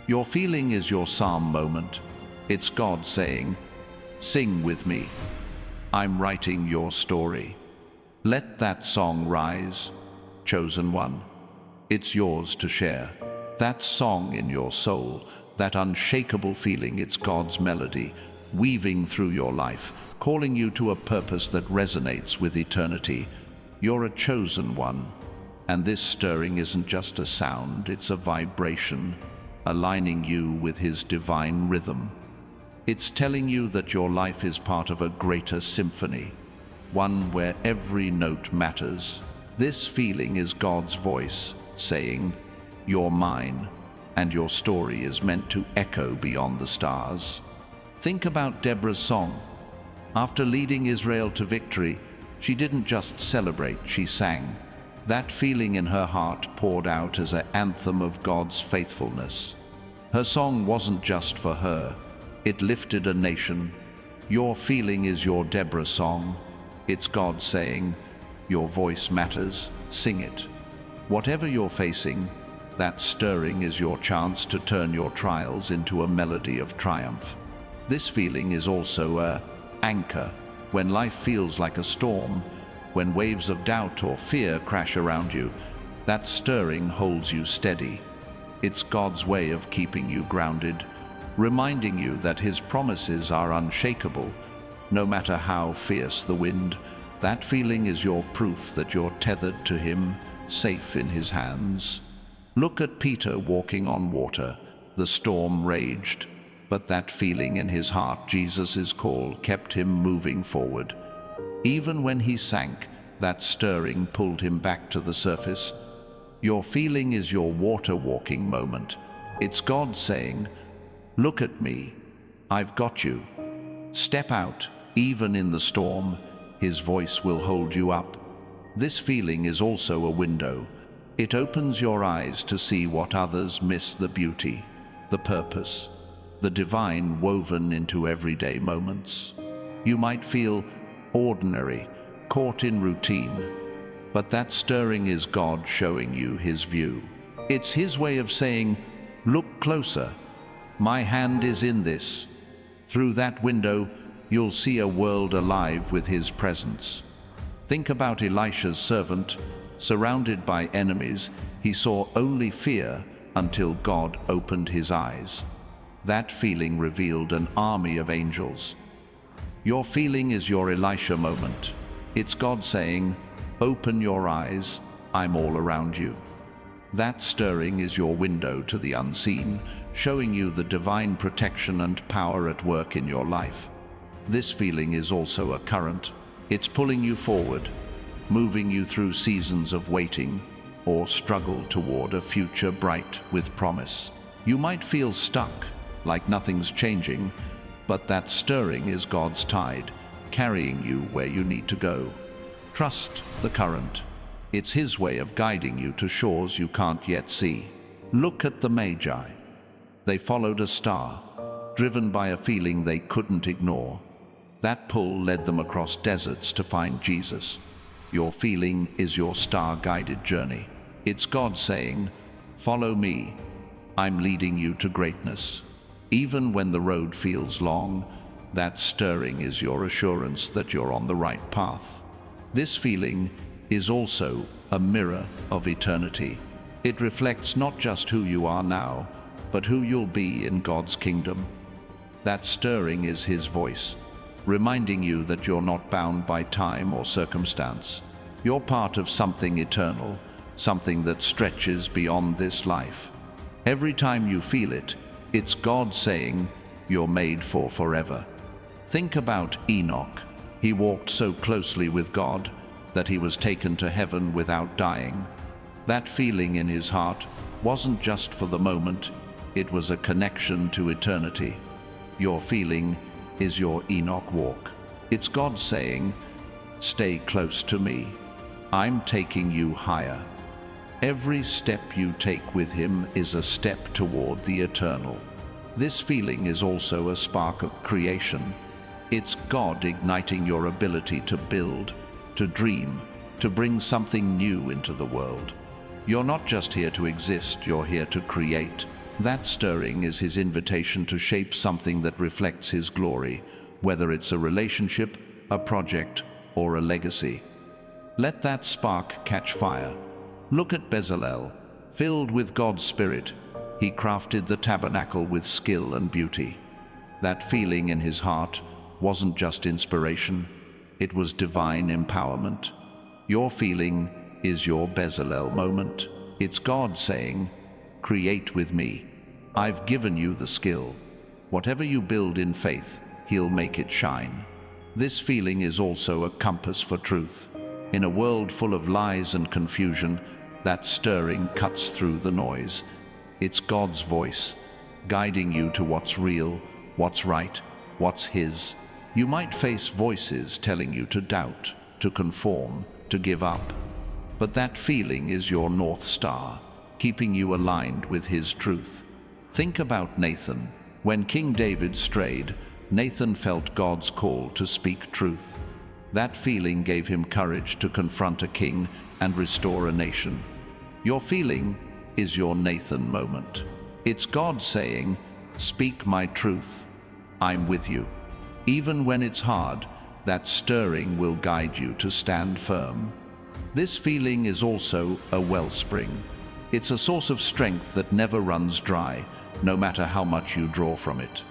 Your feeling is your psalm moment. It's God saying, sing with me. I'm writing your story. Let that song rise, chosen one. It's yours to share. That song in your soul, that unshakable feeling, it's God's melody, weaving through your life, calling you to a purpose that resonates with eternity. You're a chosen one. And this stirring isn't just a sound, it's a vibration, aligning you with his divine rhythm. It's telling you that your life is part of a greater symphony, one where every note matters. This feeling is God's voice saying, "You're mine," and your story is meant to echo beyond the stars. Think about Deborah's song. After leading Israel to victory, she didn't just celebrate, she sang. That feeling in her heart poured out as an anthem of God's faithfulness. Her song wasn't just for her, it lifted a nation. Your feeling is your Deborah song. It's God saying, "Your voice matters, sing it." Whatever you're facing, that stirring is your chance to turn your trials into a melody of triumph. This feeling is also an anchor. When life feels like a storm, when waves of doubt or fear crash around you, that stirring holds you steady. It's God's way of keeping you grounded, reminding you that his promises are unshakable, no matter how fierce the wind. That feeling is your proof that you're tethered to him, safe in his hands. Look at Peter walking on water. The storm raged, but that feeling in his heart, Jesus' call, kept him moving forward. Even when he sank, that stirring pulled him back to the surface. Your feeling is your water walking moment. It's God saying, "Look at me, I've got you." Step out, even in the storm, his voice will hold you up. This feeling is also a window. It opens your eyes to see what others miss: the beauty, the purpose, the divine woven into everyday moments. You might feel ordinary, caught in routine, but that stirring is God showing you his view. It's his way of saying, "Look closer, my hand is in this." Through that window, you'll see a world alive with his presence. Think about Elisha's servant. Surrounded by enemies, he saw only fear until God opened his eyes. That feeling revealed an army of angels. Your feeling is your Elisha moment. It's God saying, "Open your eyes, I'm all around you." That stirring is your window to the unseen, showing you the divine protection and power at work in your life. This feeling is also a current. It's pulling you forward, moving you through seasons of waiting or struggle toward a future bright with promise. You might feel stuck, like nothing's changing, but that stirring is God's tide, carrying you where you need to go. Trust the current. It's his way of guiding you to shores you can't yet see. Look at the Magi. They followed a star, driven by a feeling they couldn't ignore. That pull led them across deserts to find Jesus. Your feeling is your star-guided journey. It's God saying, "Follow me, I'm leading you to greatness." Even when the road feels long, that stirring is your assurance that you're on the right path. This feeling is also a mirror of eternity. It reflects not just who you are now, but who you'll be in God's kingdom. That stirring is his voice, reminding you that you're not bound by time or circumstance. You're part of something eternal, something that stretches beyond this life. Every time you feel it, it's God saying, "You're made for forever." Think about Enoch. He walked so closely with God that he was taken to heaven without dying. That feeling in his heart wasn't just for the moment, it was a connection to eternity. Your feeling is your Enoch walk. It's God saying, "Stay close to me. I'm taking you higher." Every step you take with him is a step toward the eternal. This feeling is also a spark of creation. It's God igniting your ability to build, to dream, to bring something new into the world. You're not just here to exist, you're here to create. That stirring is his invitation to shape something that reflects his glory, whether it's a relationship, a project, or a legacy. Let that spark catch fire. Look at Bezalel. Filled with God's Spirit, he crafted the tabernacle with skill and beauty. That feeling in his heart wasn't just inspiration, it was divine empowerment. Your feeling is your Bezalel moment. It's God saying, create with me. I've given you the skill. Whatever you build in faith, He'll make it shine. This feeling is also a compass for truth. In a world full of lies and confusion, that stirring cuts through the noise. It's God's voice, guiding you to what's real, what's right, what's His. You might face voices telling you to doubt, to conform, to give up. But that feeling is your North Star, keeping you aligned with His truth. Think about Nathan. When King David strayed, Nathan felt God's call to speak truth. That feeling gave him courage to confront a king and restore a nation. Your feeling is your Nathan moment. It's God saying, speak my truth. I'm with you. Even when it's hard, that stirring will guide you to stand firm. This feeling is also a wellspring. It's a source of strength that never runs dry, no matter how much you draw from it.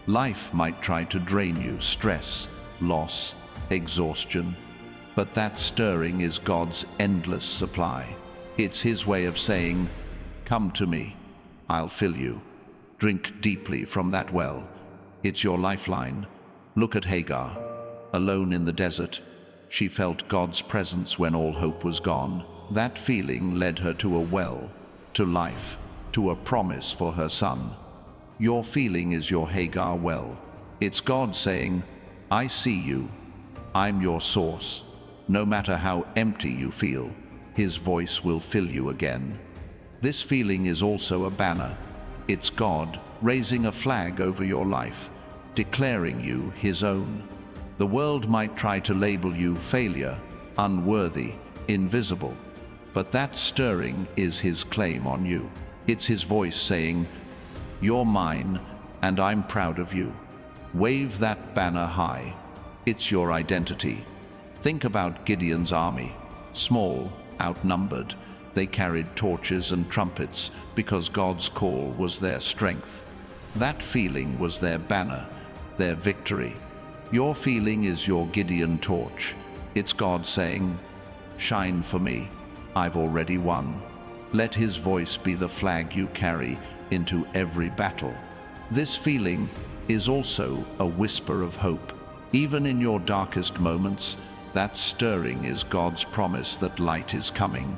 Life might try to drain you, stress, loss, exhaustion, but that stirring is God's endless supply. It's His way of saying, come to me, I'll fill you. Drink deeply from that well. It's your lifeline. Look at Hagar, alone in the desert. She felt God's presence when all hope was gone. That feeling led her to a well, to life, to a promise for her son. Your feeling is your Hagar well. It's God saying, I see you. I'm your source. No matter how empty you feel, His voice will fill you again. This feeling is also a banner. It's God raising a flag over your life, declaring you His own. The world might try to label you failure, unworthy, invisible, but that stirring is His claim on you. It's His voice saying, you're mine, and I'm proud of you. Wave that banner high. It's your identity. Think about Gideon's army. Small, outnumbered, they carried torches and trumpets because God's call was their strength. That feeling was their banner, their victory. Your feeling is your Gideon torch. It's God saying, shine for me. I've already won. Let His voice be the flag you carry into every battle. This feeling is also a whisper of hope. Even in your darkest moments, that stirring is God's promise that light is coming.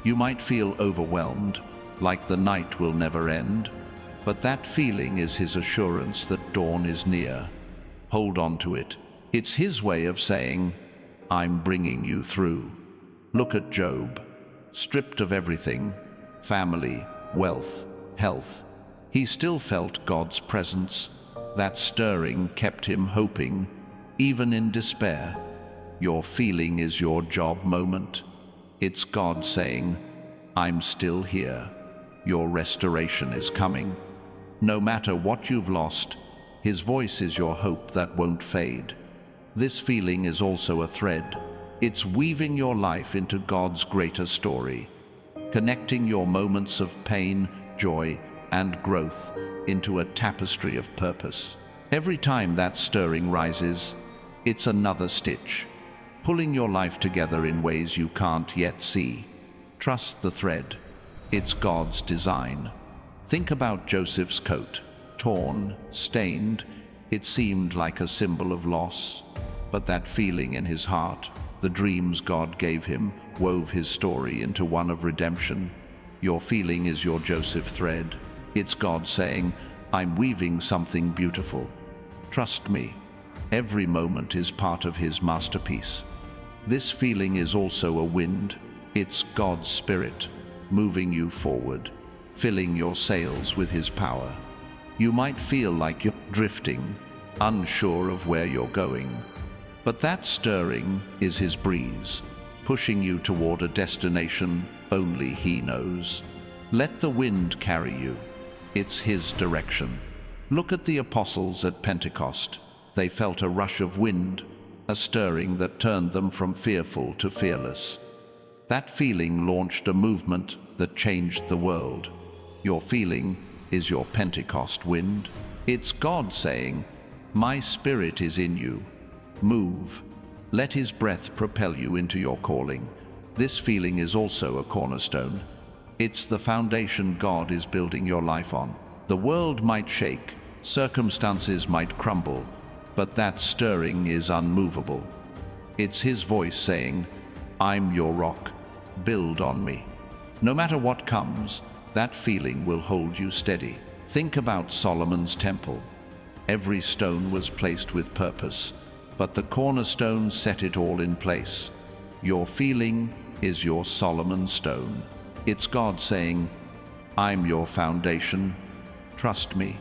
You might feel overwhelmed, like the night will never end, but that feeling is His assurance that dawn is near. Hold on to it. It's His way of saying, I'm bringing you through. Look at Job. Stripped of everything, family, wealth, health, he still felt God's presence. That stirring kept him hoping, even in despair. Your feeling is your job moment. It's God saying, I'm still here. Your restoration is coming. No matter what you've lost, His voice is your hope that won't fade. This feeling is also a thread. It's weaving your life into God's greater story, connecting your moments of pain, joy, and growth into a tapestry of purpose. Every time that stirring rises, it's another stitch, pulling your life together in ways you can't yet see. Trust the thread. It's God's design. Think about Joseph's coat, torn, stained. It seemed like a symbol of loss, but that feeling in his heart, the dreams God gave him, wove his story into one of redemption. Your feeling is your Joseph thread. It's God saying, I'm weaving something beautiful. Trust me. Every moment is part of His masterpiece. This feeling is also a wind. It's God's Spirit, moving you forward, filling your sails with His power. You might feel like you're drifting, unsure of where you're going. But that stirring is His breeze, pushing you toward a destination only He knows. Let the wind carry you. It's His direction. Look at the apostles at Pentecost. They felt a rush of wind, a stirring that turned them from fearful to fearless. That feeling launched a movement that changed the world. Your feeling is your Pentecost wind. It's God saying, my Spirit is in you. Move. Let His breath propel you into your calling. This feeling is also a cornerstone. It's the foundation God is building your life on. The world might shake, circumstances might crumble, but that stirring is unmovable. It's His voice saying, "I'm your rock, build on me." No matter what comes, that feeling will hold you steady. Think about Solomon's temple. Every stone was placed with purpose, but the cornerstone set it all in place. Your feeling is your Solomon stone. It's God saying, "I'm your foundation. Trust me.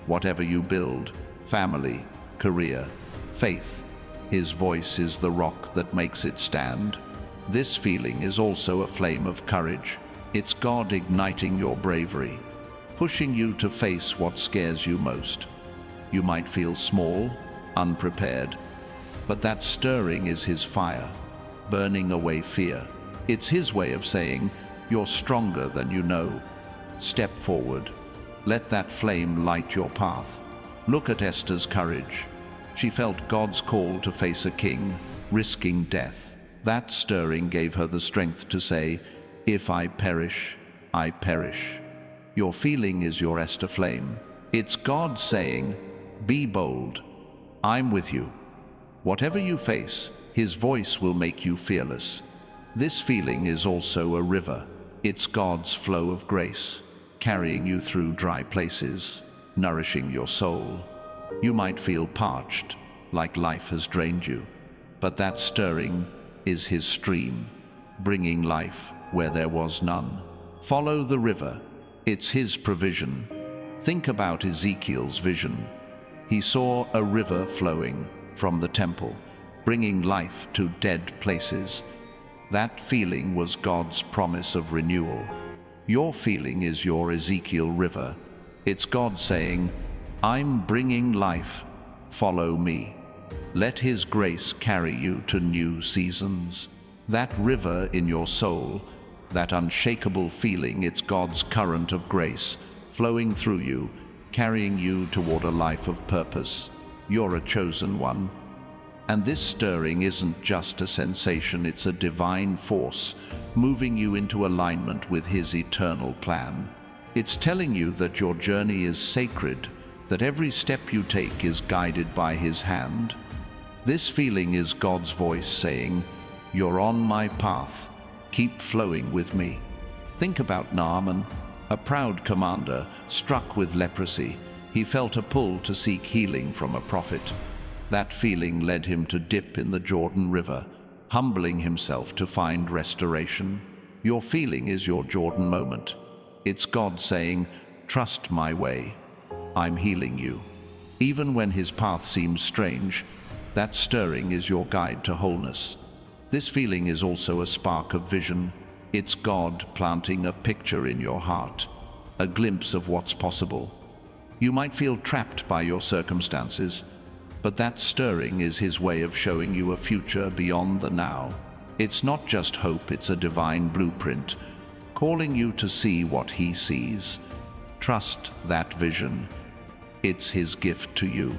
Whatever you build, family, career, faith, His voice is the rock that makes it stand." This feeling is also a flame of courage. It's God igniting your bravery, pushing you to face what scares you most. You might feel small, unprepared, but that stirring is His fire, burning away fear. It's His way of saying, "You're stronger than you know. Step forward. Let that flame light your path." Look at Esther's courage. She felt God's call to face a king, risking death. That stirring gave her the strength to say, "If I perish, I perish." Your feeling is your Esther flame. It's God saying, "Be bold. I'm with you." Whatever you face, His voice will make you fearless. This feeling is also a river. It's God's flow of grace, carrying you through dry places, nourishing your soul. You might feel parched, like life has drained you, but that stirring is His stream, bringing life where there was none. Follow the river. It's His provision. Think about Ezekiel's vision. He saw a river flowing from the temple, bringing life to dead places. That feeling was God's promise of renewal. Your feeling is your Ezekiel river. It's God saying, "I'm bringing life. Follow me." Let His grace carry you to new seasons. That river in your soul, that unshakable feeling, it's God's current of grace, flowing through you, carrying you toward a life of purpose. You're a chosen one. And this stirring isn't just a sensation, it's a divine force, moving you into alignment with His eternal plan. It's telling you that your journey is sacred, that every step you take is guided by His hand. This feeling is God's voice saying, "You're on my path. Keep flowing with me." Think about Naaman, a proud commander struck with leprosy. He felt a pull to seek healing from a prophet. That feeling led him to dip in the Jordan River, humbling himself to find restoration. Your feeling is your Jordan moment. It's God saying, "Trust my way. I'm healing you." Even when His path seems strange, that stirring is your guide to wholeness. This feeling is also a spark of vision. It's God planting a picture in your heart, a glimpse of what's possible. You might feel trapped by your circumstances, but that stirring is His way of showing you a future beyond the now. It's not just hope, it's a divine blueprint, calling you to see what He sees. Trust that vision. It's His gift to you.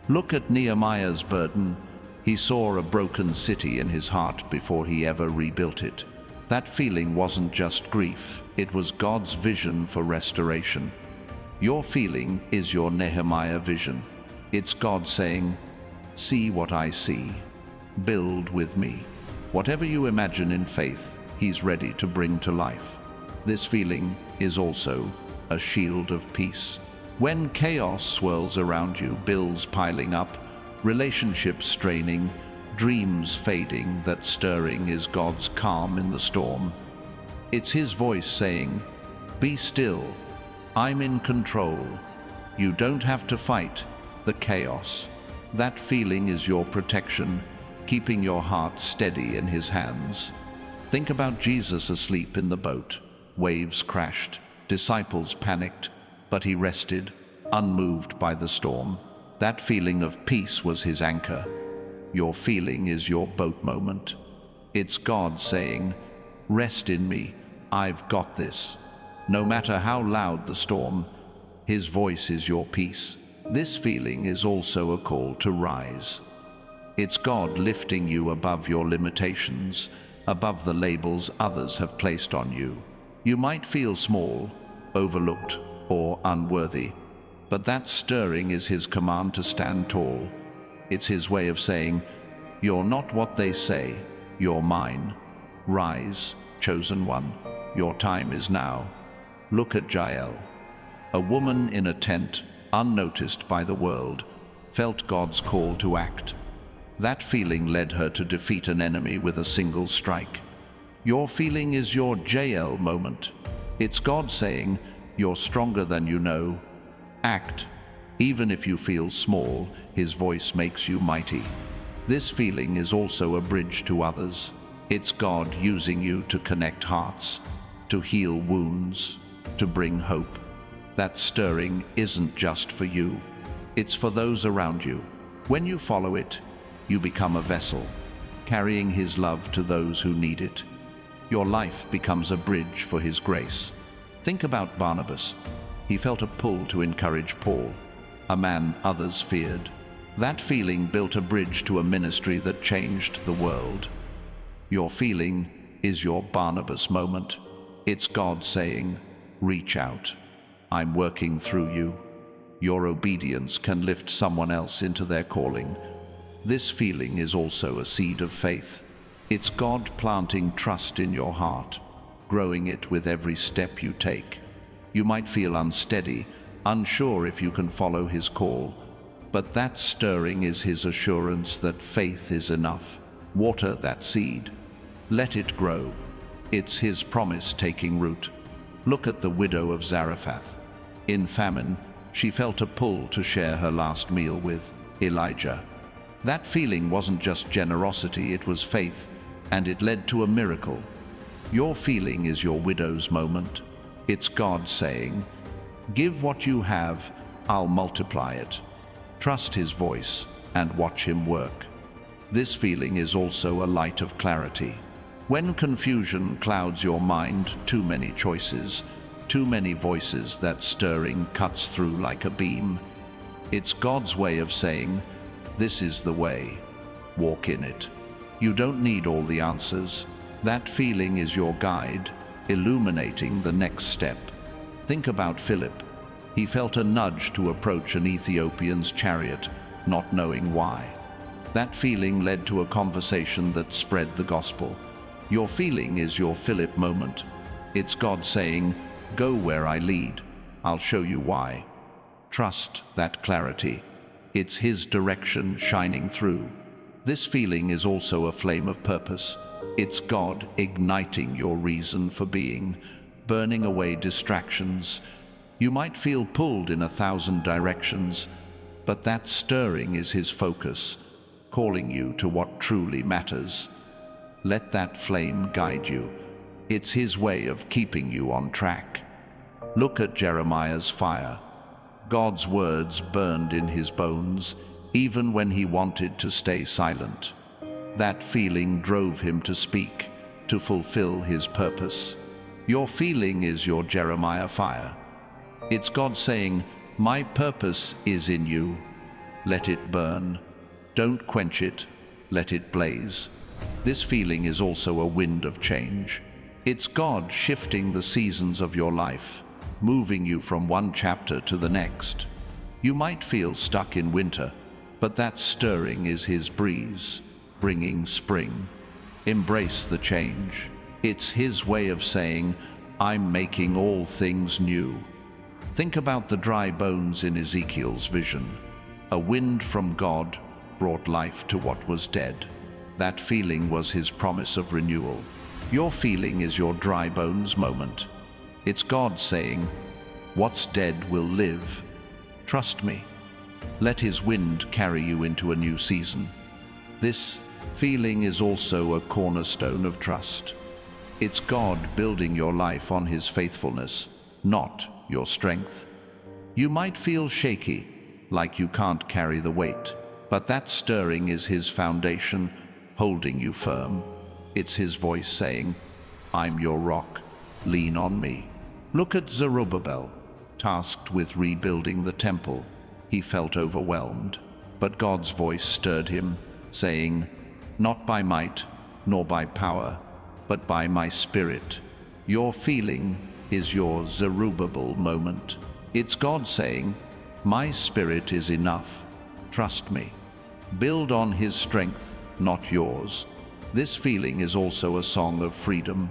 Look at Nehemiah's burden. He saw a broken city in his heart before he ever rebuilt it. That feeling wasn't just grief, it was God's vision for restoration. Your feeling is your Nehemiah vision. It's God saying, "See what I see. Build with me." Whatever you imagine in faith, He's ready to bring to life. This feeling is also a shield of peace. When chaos swirls around you, bills piling up, relationships straining, dreams fading, that stirring is God's calm in the storm. It's His voice saying, "Be still. I'm in control. You don't have to fight the chaos." That feeling is your protection, keeping your heart steady in His hands. Think about Jesus asleep in the boat. Waves crashed, disciples panicked, but He rested, unmoved by the storm. That feeling of peace was His anchor. Your feeling is your boat moment. It's God saying, "Rest in me. I've got this." No matter how loud the storm, His voice is your peace. This feeling is also a call to rise. It's God lifting you above your limitations, above the labels others have placed on you. You might feel small, overlooked, or unworthy, but that stirring is his command to stand tall. It's his way of saying, "You're not what they say, you're mine. Rise, chosen one, your time is now." Look at Jael. A woman in a tent, unnoticed by the world, felt God's call to act. That feeling led her to defeat an enemy with a single strike. Your feeling is your Jael moment. It's God saying, "You're stronger than you know. Act." Even if you feel small, his voice makes you mighty. This feeling is also a bridge to others. It's God using you to connect hearts, to heal wounds, to bring hope. That stirring isn't just for you. It's for those around you. When you follow it, you become a vessel, carrying his love to those who need it. Your life becomes a bridge for his grace. Think about Barnabas. He felt a pull to encourage Paul, a man others feared. That feeling built a bridge to a ministry that changed the world. Your feeling is your Barnabas moment. It's God saying, "Reach out. I'm working through you." Your obedience can lift someone else into their calling. This feeling is also a seed of faith. It's God planting trust in your heart, growing it with every step you take. You might feel unsteady, unsure if you can follow his call, but that stirring is his assurance that faith is enough. Water that seed. Let it grow. It's his promise taking root. Look at the widow of Zarephath. In famine, she felt a pull to share her last meal with Elijah. That feeling wasn't just generosity, it was faith, and it led to a miracle. Your feeling is your widow's moment. It's God saying, "Give what you have, I'll multiply it." Trust his voice and watch him work. This feeling is also a light of clarity. When confusion clouds your mind, too many choices, too many voices, that stirring cuts through like a beam. It's God's way of saying, "This is the way. Walk in it." You don't need all the answers. That feeling is your guide, illuminating the next step. Think about Philip. He felt a nudge to approach an Ethiopian's chariot, not knowing why. That feeling led to a conversation that spread the gospel. Your feeling is your Philip moment. It's God saying, "Go where I lead. I'll show you why." Trust that clarity. It's his direction shining through. This feeling is also a flame of purpose. It's God igniting your reason for being, burning away distractions. You might feel pulled in 1,000 directions, but that stirring is his focus, calling you to what truly matters. Let that flame guide you. It's his way of keeping you on track. Look at Jeremiah's fire. God's words burned in his bones, even when he wanted to stay silent. That feeling drove him to speak, to fulfill his purpose. Your feeling is your Jeremiah fire. It's God saying, "My purpose is in you. Let it burn. Don't quench it. Let it blaze." This feeling is also a wind of change. It's God shifting the seasons of your life, moving you from one chapter to the next. You might feel stuck in winter, but that stirring is his breeze, bringing spring. Embrace the change. It's his way of saying, "I'm making all things new." Think about the dry bones in Ezekiel's vision. A wind from God brought life to what was dead. That feeling was his promise of renewal. Your feeling is your dry bones moment. It's God saying, "What's dead will live. Trust me." Let his wind carry you into a new season. This feeling is also a cornerstone of trust. It's God building your life on his faithfulness, not your strength. You might feel shaky, like you can't carry the weight, but that stirring is his foundation, holding you firm. It's his voice saying, "I'm your rock, lean on me." Look at Zerubbabel, tasked with rebuilding the temple. He felt overwhelmed, but God's voice stirred him, saying, "Not by might, nor by power, but by my Spirit. Your feeling is your Zerubbabel moment. It's God saying, my Spirit is enough. Trust me. Build on His strength, not yours. This feeling is also a song of freedom.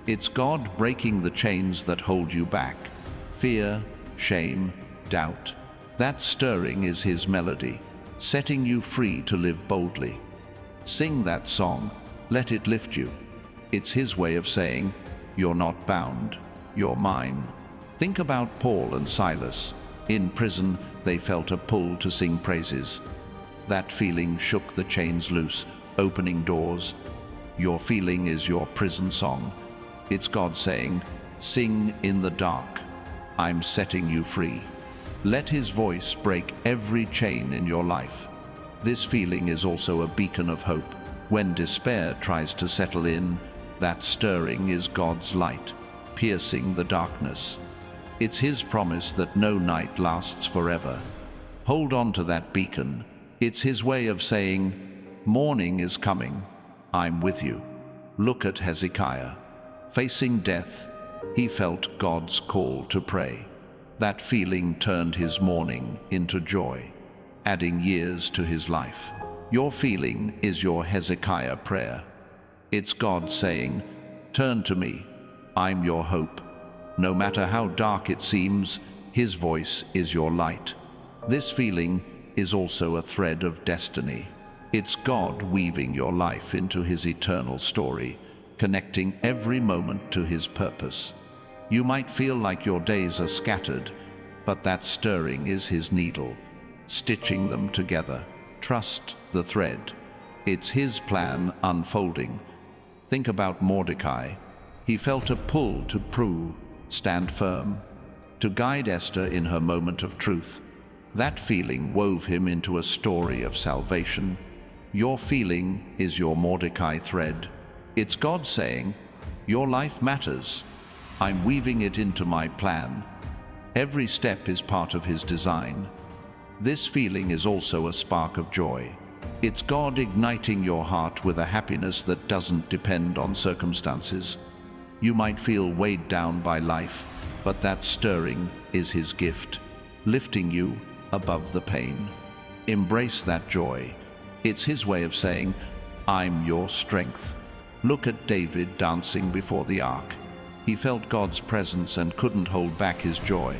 It's God breaking the chains that hold you back. Fear, shame, doubt. That stirring is His melody, setting you free to live boldly. Sing that song, let it lift you. It's His way of saying, you're not bound, you're mine. Think about Paul and Silas. In prison, they felt a pull to sing praises. That feeling shook the chains loose, opening doors. Your feeling is your prison song. It's God saying, sing in the dark. I'm setting you free. Let His voice break every chain in your life. This feeling is also a beacon of hope. When despair tries to settle in, that stirring is God's light, piercing the darkness. It's His promise that no night lasts forever. Hold on to that beacon. It's His way of saying, morning is coming. I'm with you. Look at Hezekiah. Facing death, he felt God's call to pray. That feeling turned his mourning into joy, adding years to his life. Your feeling is your Hezekiah prayer. It's God saying, turn to me. I'm your hope. No matter how dark it seems, His voice is your light. This feeling is also a thread of destiny. It's God weaving your life into His eternal story, connecting every moment to His purpose. You might feel like your days are scattered, but that stirring is His needle, stitching them together. Trust the thread. It's His plan unfolding. Think about Mordecai. He felt a pull to prove, stand firm, to guide Esther in her moment of truth. That feeling wove him into a story of salvation. Your feeling is your Mordecai thread. It's God saying, your life matters. I'm weaving it into my plan. Every step is part of His design. This feeling is also a spark of joy. It's God igniting your heart with a happiness that doesn't depend on circumstances. You might feel weighed down by life, but that stirring is His gift, lifting you above the pain. Embrace that joy. It's His way of saying, I'm your strength. Look at David dancing before the ark. He felt God's presence and couldn't hold back his joy.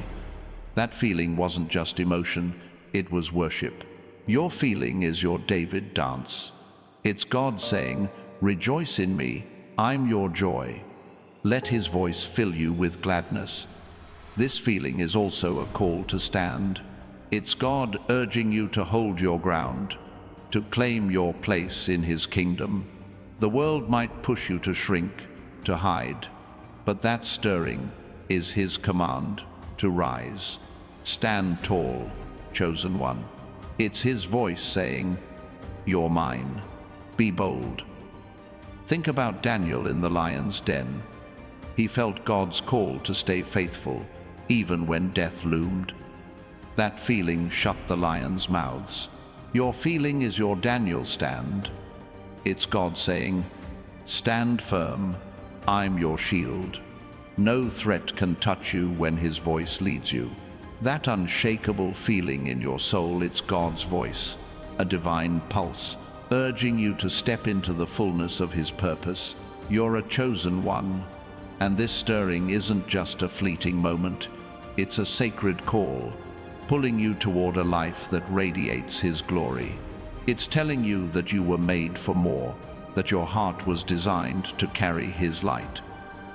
That feeling wasn't just emotion, it was worship. Your feeling is your David dance. It's God saying, rejoice in me, I'm your joy. Let His voice fill you with gladness. This feeling is also a call to stand. It's God urging you to hold your ground, to claim your place in His kingdom. The world might push you to shrink, to hide, but that stirring is His command to rise. Stand tall, chosen one. It's His voice saying, you're mine. Be bold. Think about Daniel in the lion's den. He felt God's call to stay faithful, even when death loomed. That feeling shut the lions' mouths. Your feeling is your Daniel stand. It's God saying, stand firm, I'm your shield. No threat can touch you when His voice leads you. That unshakable feeling in your soul, it's God's voice, a divine pulse, urging you to step into the fullness of His purpose. You're a chosen one, and this stirring isn't just a fleeting moment, it's a sacred call, pulling you toward a life that radiates His glory. It's telling you that you were made for more, that your heart was designed to carry His light.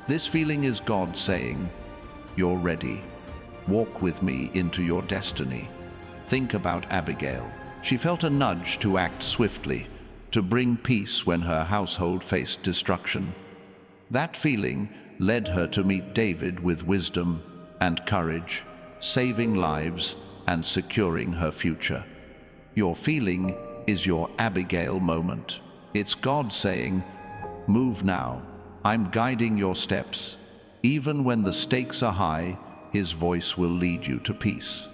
This feeling is God saying, you're ready. Walk with me into your destiny. Think about Abigail. She felt a nudge to act swiftly, to bring peace when her household faced destruction. That feeling led her to meet David with wisdom and courage, saving lives and securing her future. Your feeling is your Abigail moment. It's God saying, move now. I'm guiding your steps. Even when the stakes are high, His voice will lead you to peace.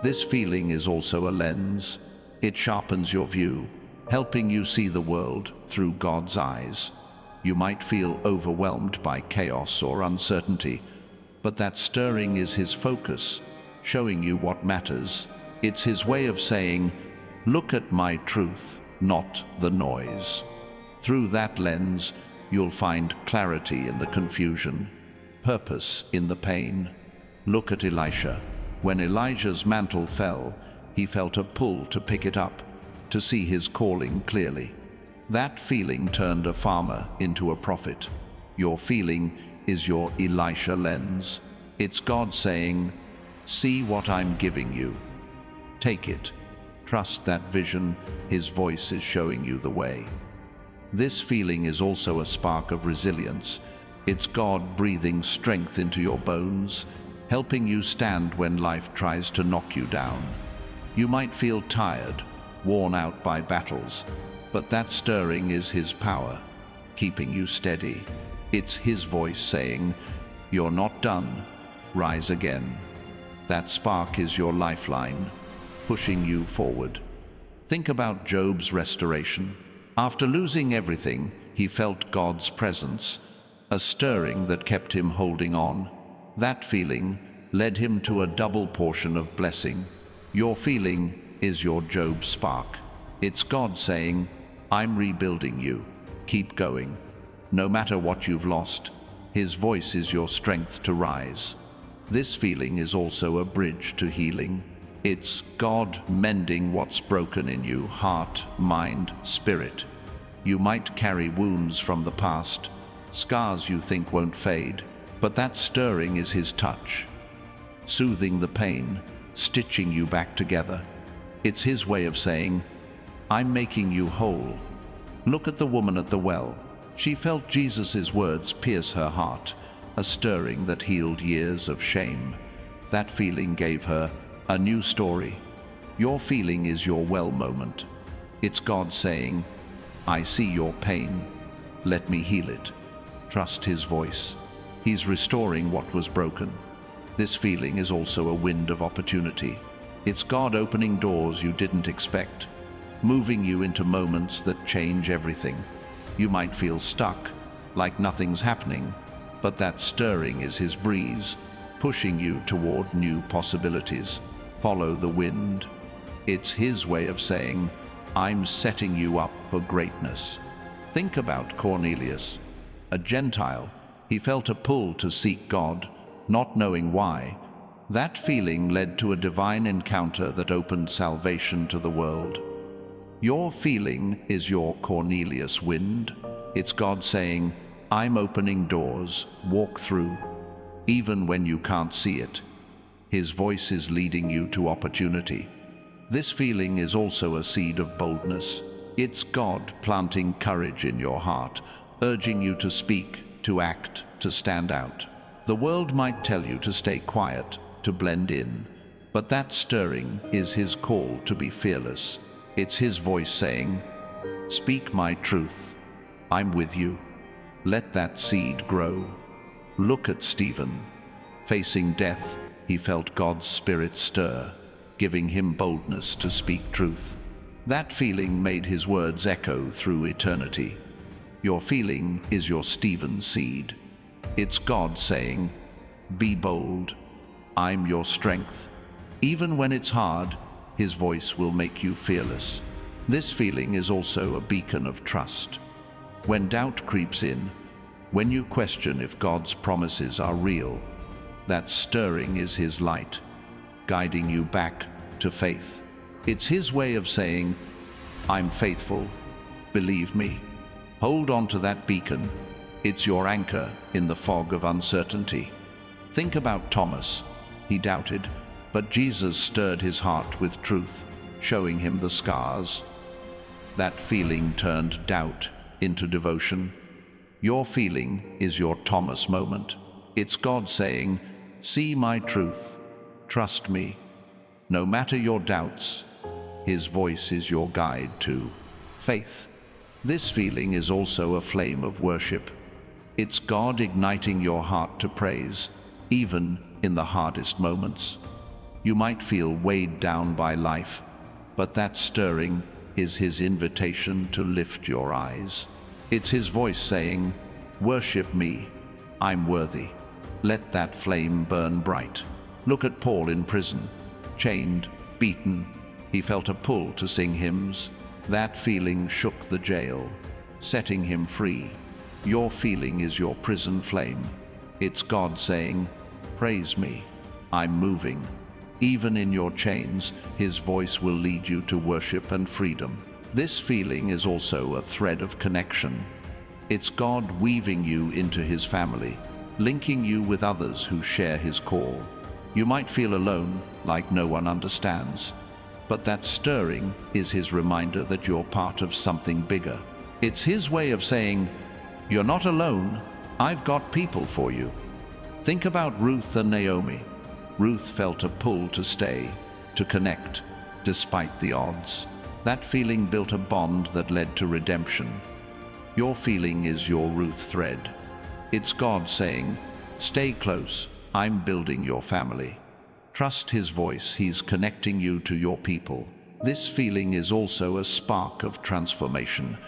This feeling is also a lens. It sharpens your view, helping you see the world through God's eyes. You might feel overwhelmed by chaos or uncertainty, but that stirring is his focus, showing you what matters. It's his way of saying, look at my truth, not the noise. Through that lens, you'll find clarity in the confusion, purpose in the pain. Look at Elisha. When Elijah's mantle fell, he felt a pull to pick it up, to see his calling clearly. That feeling turned a farmer into a prophet. Your feeling is your Elisha lens. It's God saying, see what I'm giving you. Take it. Trust that vision. His voice is showing you the way. This feeling is also a spark of resilience. It's God breathing strength into your bones, helping you stand when life tries to knock you down. You might feel tired, worn out by battles, but that stirring is his power, keeping you steady. It's his voice saying, you're not done, rise again. That spark is your lifeline, pushing you forward. Think about Job's restoration. After losing everything, he felt God's presence, a stirring that kept him holding on. That feeling led him to a double portion of blessing. Your feeling is your Job spark. It's God saying, I'm rebuilding you. Keep going. No matter what you've lost, his voice is your strength to rise. This feeling is also a bridge to healing. It's God mending what's broken in you, heart, mind, spirit. You might carry wounds from the past, scars you think won't fade, but that stirring is his touch, soothing the pain, stitching you back together. It's his way of saying, I'm making you whole. Look at the woman at the well. She felt Jesus' words pierce her heart, a stirring that healed years of shame. That feeling gave her a new story. Your feeling is your well moment. It's God saying, I see your pain. Let me heal it. Trust his voice. He's restoring what was broken. This feeling is also a wind of opportunity. It's God opening doors you didn't expect, moving you into moments that change everything. You might feel stuck, like nothing's happening, but that stirring is his breeze, pushing you toward new possibilities. Follow the wind. It's his way of saying, I'm setting you up for greatness. Think about Cornelius, a Gentile. He felt a pull to seek God, not knowing why. That feeling led to a divine encounter that opened salvation to the world. Your feeling is your Cornelius wind. It's God saying, I'm opening doors, walk through. Even when you can't see it, his voice is leading you to opportunity. This feeling is also a seed of boldness. It's God planting courage in your heart, urging you to speak, to act, to stand out. The world might tell you to stay quiet, to blend in, but that stirring is his call to be fearless. It's his voice saying, speak my truth. I'm with you. Let that seed grow. Look at Stephen. Facing death, he felt God's spirit stir, giving him boldness to speak truth. That feeling made his words echo through eternity. Your feeling is your Stephen seed. It's God saying, be bold. I'm your strength. Even when it's hard, his voice will make you fearless. This feeling is also a beacon of trust. When doubt creeps in, when you question if God's promises are real, that stirring is his light, guiding you back to faith. It's his way of saying, I'm faithful. Believe me. Hold on to that beacon. It's your anchor in the fog of uncertainty. Think about Thomas. He doubted, but Jesus stirred his heart with truth, showing him the scars. That feeling turned doubt into devotion. Your feeling is your Thomas moment. It's God saying, see my truth, trust me. No matter your doubts, his voice is your guide to faith. This feeling is also a flame of worship. It's God igniting your heart to praise, even in the hardest moments. You might feel weighed down by life, but that stirring is his invitation to lift your eyes. It's his voice saying, "Worship me, I'm worthy." Let that flame burn bright. Look at Paul in prison, chained, beaten. He felt a pull to sing hymns. That feeling shook the jail, setting him free. Your feeling is your prison flame. It's God saying, "Praise me, I'm moving." Even in your chains, his voice will lead you to worship and freedom. This feeling is also a thread of connection. It's God weaving you into his family, linking you with others who share his call. You might feel alone, like no one understands, but that stirring is his reminder that you're part of something bigger. It's his way of saying, "You're not alone, I've got people for you." Think about Ruth and Naomi. Ruth felt a pull to stay, to connect, despite the odds. That feeling built a bond that led to redemption. Your feeling is your Ruth thread. It's God saying, "Stay close, I'm building your family." Trust his voice, he's connecting you to your people. This feeling is also a spark of transformation.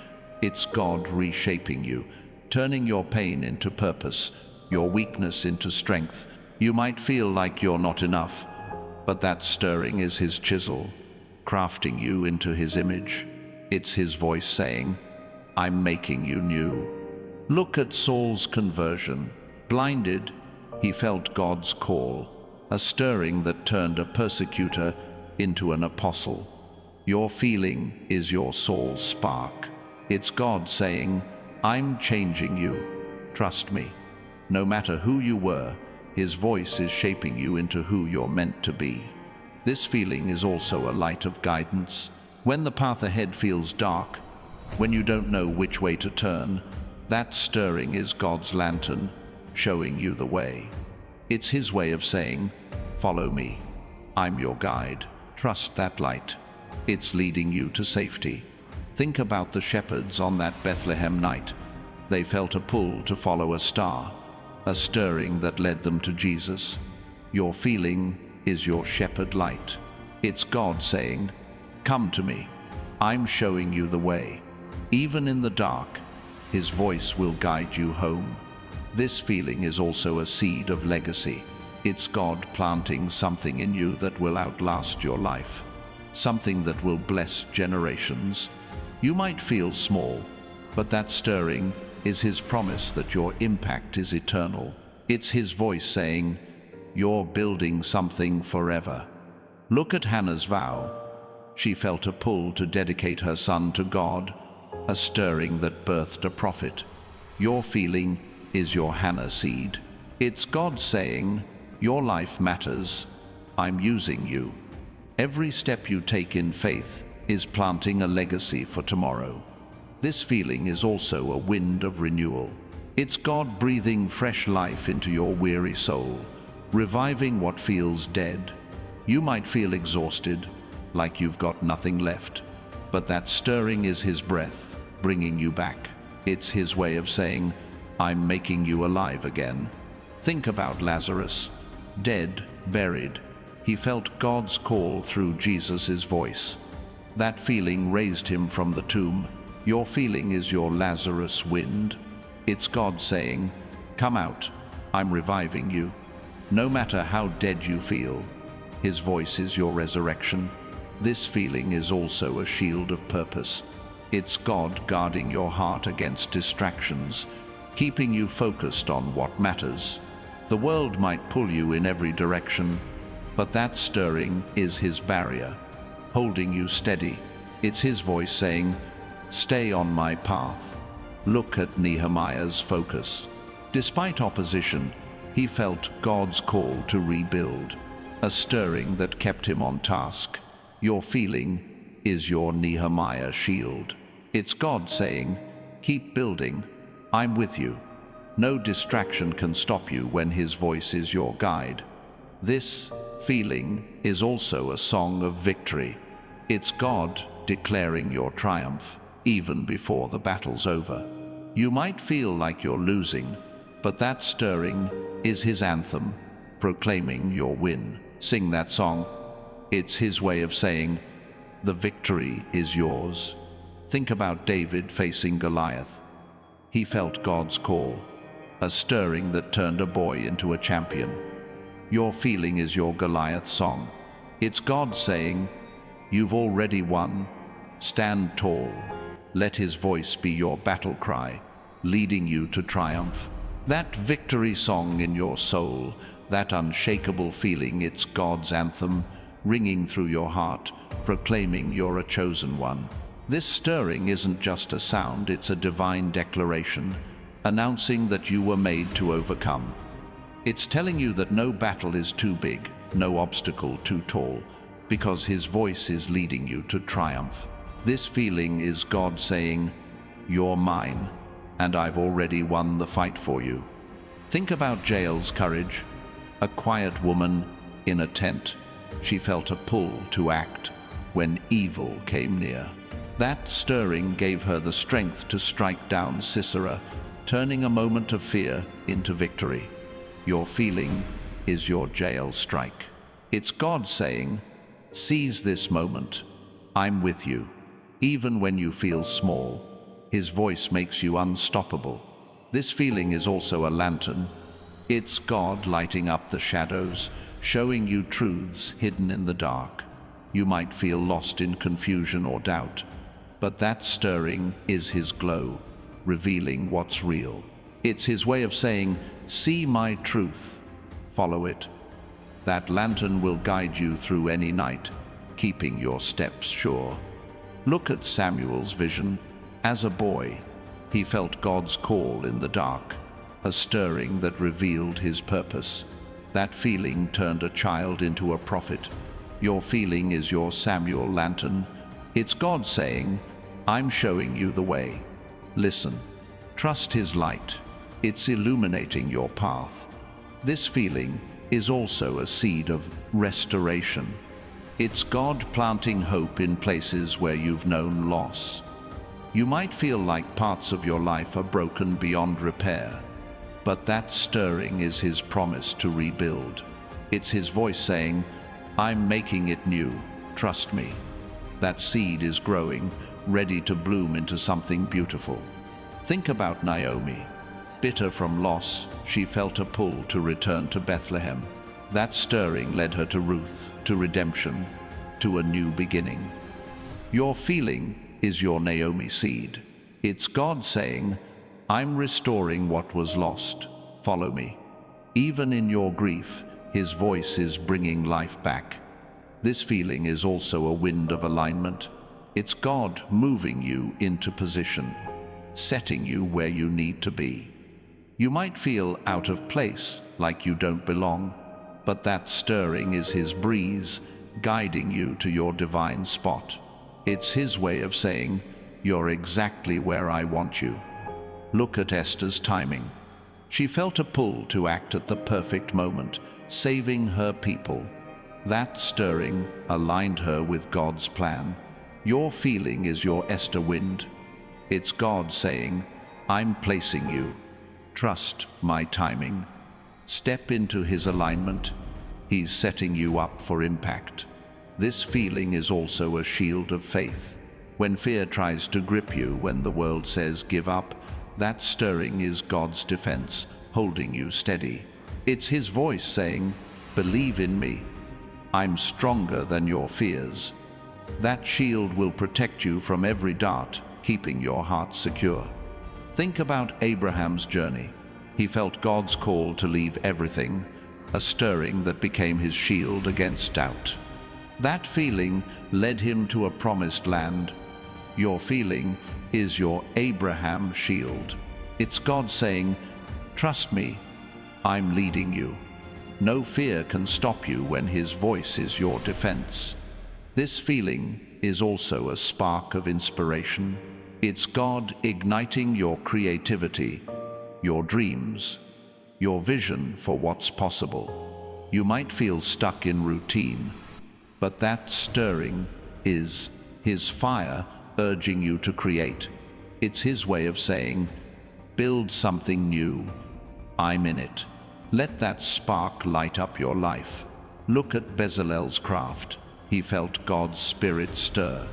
It's God reshaping you, turning your pain into purpose, your weakness into strength. You might feel like you're not enough, but that stirring is his chisel, crafting you into his image. It's his voice saying, "I'm making you new." Look at Saul's conversion. Blinded, he felt God's call, a stirring that turned a persecutor into an apostle. Your feeling is your soul's spark. It's God saying, "I'm changing you. Trust me." No matter who you were, his voice is shaping you into who you're meant to be. This feeling is also a light of guidance. When the path ahead feels dark, when you don't know which way to turn, that stirring is God's lantern, showing you the way. It's his way of saying, "Follow me. I'm your guide. Trust that light. It's leading you to safety." Think about the shepherds on that Bethlehem night. They felt a pull to follow a star, a stirring that led them to Jesus. Your feeling is your shepherd light. It's God saying, "Come to me. I'm showing you the way." Even in the dark, his voice will guide you home. This feeling is also a seed of legacy. It's God planting something in you that will outlast your life, something that will bless generations. You might feel small, but that stirring is his promise that your impact is eternal. It's his voice saying, "You're building something forever." Look at Hannah's vow. She felt a pull to dedicate her son to God, a stirring that birthed a prophet. Your feeling is your Hannah seed. It's God saying, "Your life matters. I'm using you." Every step you take in faith is planting a legacy for tomorrow. This feeling is also a wind of renewal. It's God breathing fresh life into your weary soul, reviving what feels dead. You might feel exhausted, like you've got nothing left, but that stirring is his breath, bringing you back. It's his way of saying, "I'm making you alive again." Think about Lazarus, dead, buried. He felt God's call through Jesus' voice. That feeling raised him from the tomb. Your feeling is your Lazarus wind. It's God saying, "Come out, I'm reviving you." No matter how dead you feel, his voice is your resurrection. This feeling is also a shield of purpose. It's God guarding your heart against distractions, keeping you focused on what matters. The world might pull you in every direction, but that stirring is his barrier, holding you steady. It's his voice saying, "Stay on my path." Look at Nehemiah's focus. Despite opposition, he felt God's call to rebuild, a stirring that kept him on task. Your feeling is your Nehemiah shield. It's God saying, "Keep building. I'm with you." No distraction can stop you when his voice is your guide. This feeling is also a song of victory. It's God declaring your triumph, even before the battle's over. You might feel like you're losing, but that stirring is his anthem, proclaiming your win. Sing that song. It's his way of saying, "The victory is yours." Think about David facing Goliath. He felt God's call, a stirring that turned a boy into a champion. Your feeling is your Goliath song. It's God saying, "You've already won. Stand tall." Let his voice be your battle cry, leading you to triumph. That victory song in your soul, that unshakable feeling, it's God's anthem, ringing through your heart, proclaiming you're a chosen one. This stirring isn't just a sound, it's a divine declaration, announcing that you were made to overcome. It's telling you that no battle is too big, no obstacle too tall, because his voice is leading you to triumph. This feeling is God saying, "You're mine, and I've already won the fight for you." Think about Jael's courage. A quiet woman in a tent. She felt a pull to act when evil came near. That stirring gave her the strength to strike down Sisera, turning a moment of fear into victory. Your feeling is your Jael strike. It's God saying, "Seize this moment. I'm with you." Even when you feel small, his voice makes you unstoppable. This feeling is also a lantern. It's God lighting up the shadows, showing you truths hidden in the dark. You might feel lost in confusion or doubt, but that stirring is his glow, revealing what's real. It's his way of saying, "See my truth, follow it." That lantern will guide you through any night, keeping your steps sure. Look at Samuel's vision. As a boy, he felt God's call in the dark, a stirring that revealed his purpose. That feeling turned a child into a prophet. Your feeling is your Samuel lantern. It's God saying, "I'm showing you the way. Listen, trust his light. It's illuminating your path." This feeling is also a seed of restoration. It's God planting hope in places where you've known loss. You might feel like parts of your life are broken beyond repair, but that stirring is his promise to rebuild. It's his voice saying, "I'm making it new, trust me." That seed is growing, ready to bloom into something beautiful. Think about Naomi. Bitter from loss, she felt a pull to return to Bethlehem. That stirring led her to Ruth, to redemption, to a new beginning. Your feeling is your Naomi seed. It's God saying, "I'm restoring what was lost. Follow me." Even in your grief, his voice is bringing life back. This feeling is also a wind of alignment. It's God moving you into position, setting you where you need to be. You might feel out of place, like you don't belong, but that stirring is his breeze, guiding you to your divine spot. It's his way of saying, "You're exactly where I want you." Look at Esther's timing. She felt a pull to act at the perfect moment, saving her people. That stirring aligned her with God's plan. Your feeling is your Esther wind. It's God saying, "I'm placing you. Trust my timing." Step into his alignment. He's setting you up for impact. This feeling is also a shield of faith. When fear tries to grip you, when the world says give up, that stirring is God's defense, holding you steady. It's his voice saying, "Believe in me. I'm stronger than your fears." That shield will protect you from every dart, keeping your heart secure. Think about Abraham's journey. He felt God's call to leave everything, a stirring that became his shield against doubt. That feeling led him to a promised land. Your feeling is your Abraham shield. It's God saying, "Trust me, I'm leading you." No fear can stop you when his voice is your defense. This feeling is also a spark of inspiration. It's God igniting your creativity, your dreams, your vision for what's possible. You might feel stuck in routine, but that stirring is his fire urging you to create. It's his way of saying, "Build something new. I'm in it." Let that spark light up your life. Look at Bezalel's craft. He felt God's spirit stir,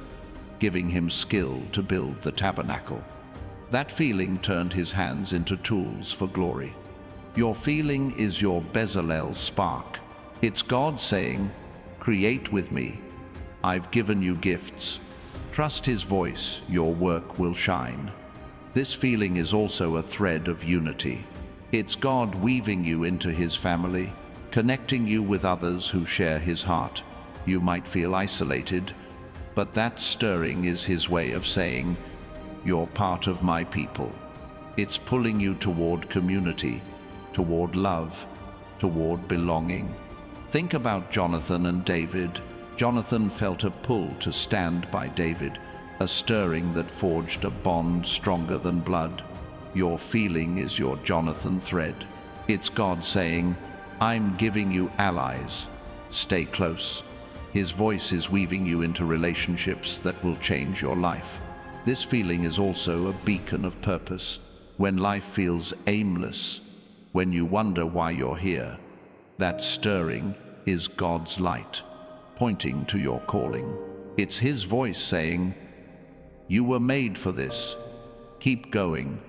giving him skill to build the tabernacle. That feeling turned his hands into tools for glory. Your feeling is your Bezalel spark. It's God saying, "Create with me. I've given you gifts. Trust his voice, your work will shine." This feeling is also a thread of unity. It's God weaving you into his family, connecting you with others who share his heart. You might feel isolated, but that stirring is his way of saying, "You're part of my people." It's pulling you toward community, toward love, toward belonging. Think about Jonathan and David. Jonathan felt a pull to stand by David, a stirring that forged a bond stronger than blood. Your feeling is your Jonathan thread. It's God saying, "I'm giving you allies. Stay close." His voice is weaving you into relationships that will change your life. This feeling is also a beacon of purpose. When life feels aimless, when you wonder why you're here, that stirring is God's light, pointing to your calling. It's his voice saying, "You were made for this. Keep going."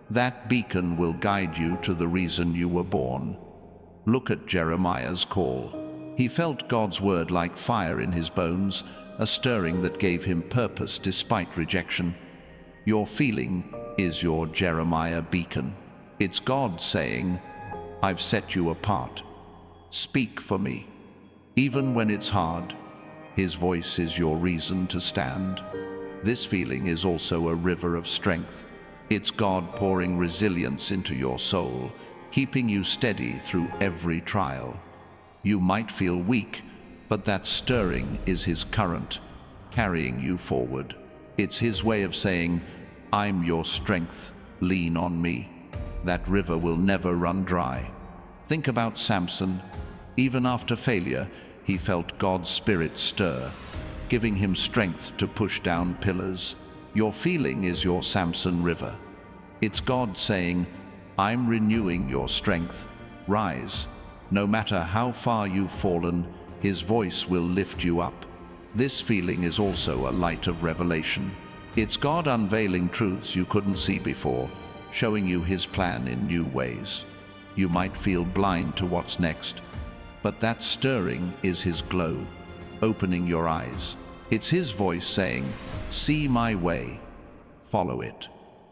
That beacon will guide you to the reason you were born. Look at Jeremiah's call. He felt God's word like fire in his bones, a stirring that gave him purpose despite rejection. Your feeling is your Jeremiah beacon. It's God saying, "I've set you apart. Speak for me." Even when it's hard, his voice is your reason to stand. This feeling is also a river of strength. It's God pouring resilience into your soul, keeping you steady through every trial. You might feel weak, but that stirring is his current, carrying you forward. It's his way of saying, "I'm your strength, lean on me." That river will never run dry. Think about Samson. Even after failure, he felt God's spirit stir, giving him strength to push down pillars. Your feeling is your Samson river. It's God saying, "I'm renewing your strength. Rise." No matter how far you've fallen, his voice will lift you up. This feeling is also a light of revelation. It's God unveiling truths you couldn't see before, showing you his plan in new ways. You might feel blind to what's next, but that stirring is his glow, opening your eyes. It's his voice saying, "See my way. Follow it."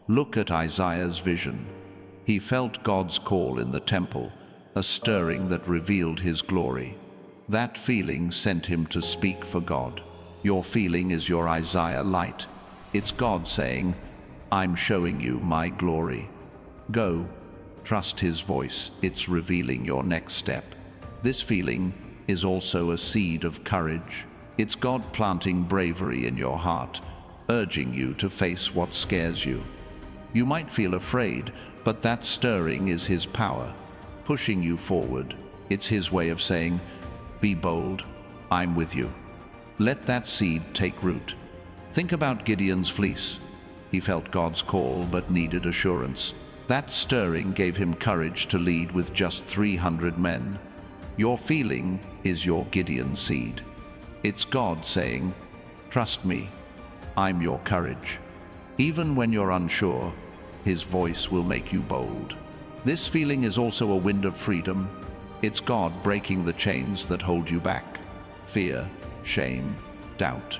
Look at Isaiah's vision. He felt God's call in the temple, a stirring that revealed his glory. That feeling sent him to speak for God. Your feeling is your Isaiah light. It's God saying, "I'm showing you my glory. Go." Trust his voice. It's revealing your next step. This feeling is also a seed of courage. It's God planting bravery in your heart, urging you to face what scares you. You might feel afraid, but that stirring is his power, pushing you forward. It's his way of saying, "Be bold, I'm with you." Let that seed take root. Think about Gideon's fleece. He felt God's call but needed assurance. That stirring gave him courage to lead with just 300 men. Your feeling is your Gideon seed. It's God saying, "Trust me, I'm your courage." Even when you're unsure, his voice will make you bold. This feeling is also a wind of freedom. It's God breaking the chains that hold you back. Fear, shame, doubt.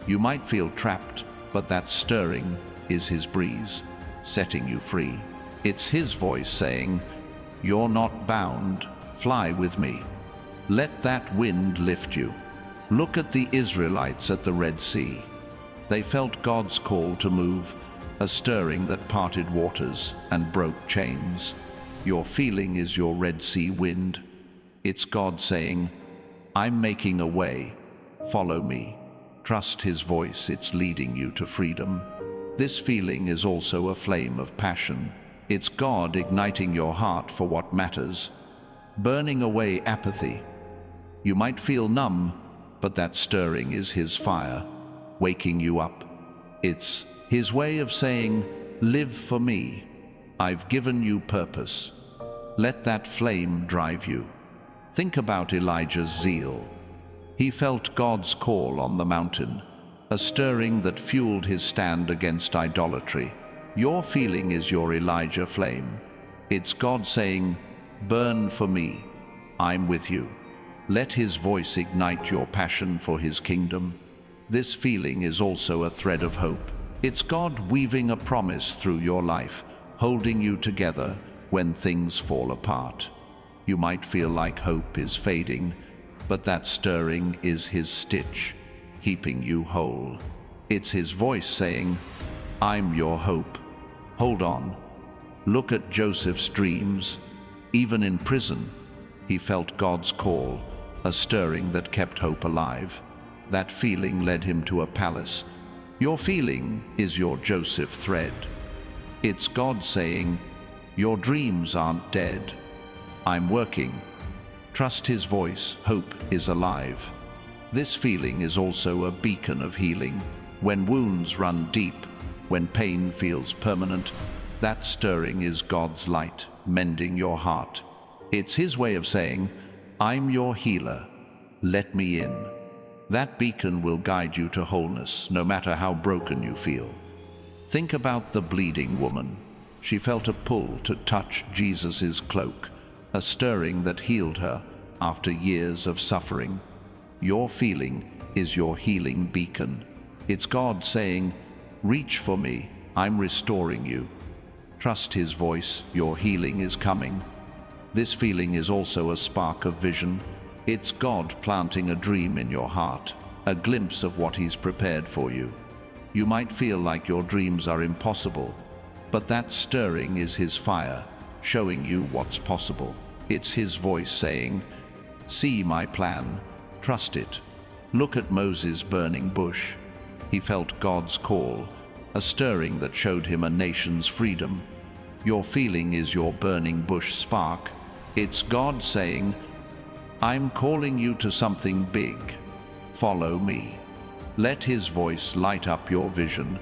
You might feel trapped, but that stirring is his breeze, setting you free. It's his voice saying, "You're not bound, fly with me." Let that wind lift you. Look at the Israelites at the Red Sea. They felt God's call to move, a stirring that parted waters and broke chains. Your feeling is your Red Sea wind. It's God saying, "I'm making a way. Follow me." Trust his voice. It's leading you to freedom. This feeling is also a flame of passion. It's God igniting your heart for what matters, burning away apathy. You might feel numb, but that stirring is his fire, waking you up. It's his way of saying, "Live for me. I've given you purpose." Let that flame drive you. Think about Elijah's zeal. He felt God's call on the mountain, a stirring that fueled his stand against idolatry. Your feeling is your Elijah flame. It's God saying, "Burn for me. I'm with you." Let his voice ignite your passion for his kingdom. This feeling is also a thread of hope. It's God weaving a promise through your life, holding you together when things fall apart. You might feel like hope is fading, but that stirring is his stitch, keeping you whole. It's his voice saying, "I'm your hope. Hold on." Look at Joseph's dreams. Even in prison, he felt God's call, a stirring that kept hope alive. That feeling led him to a palace. Your feeling is your Joseph thread. It's God saying, "Your dreams aren't dead. I'm working." Trust his voice. Hope is alive. This feeling is also a beacon of healing. When wounds run deep, when pain feels permanent, that stirring is God's light, mending your heart. It's his way of saying, "I'm your healer. Let me in." That beacon will guide you to wholeness, no matter how broken you feel. Think about the bleeding woman. She felt a pull to touch Jesus' cloak, a stirring that healed her after years of suffering. Your feeling is your healing beacon. It's God saying, "Reach for me, I'm restoring you." Trust his voice, your healing is coming. This feeling is also a spark of vision. It's God planting a dream in your heart, a glimpse of what he's prepared for you. You might feel like your dreams are impossible, but that stirring is his fire, showing you what's possible. It's his voice saying, "See my plan, trust it." Look at Moses' burning bush. He felt God's call, a stirring that showed him a nation's freedom. Your feeling is your burning bush spark. It's God saying, "I'm calling you to something big. Follow me." Let his voice light up your vision,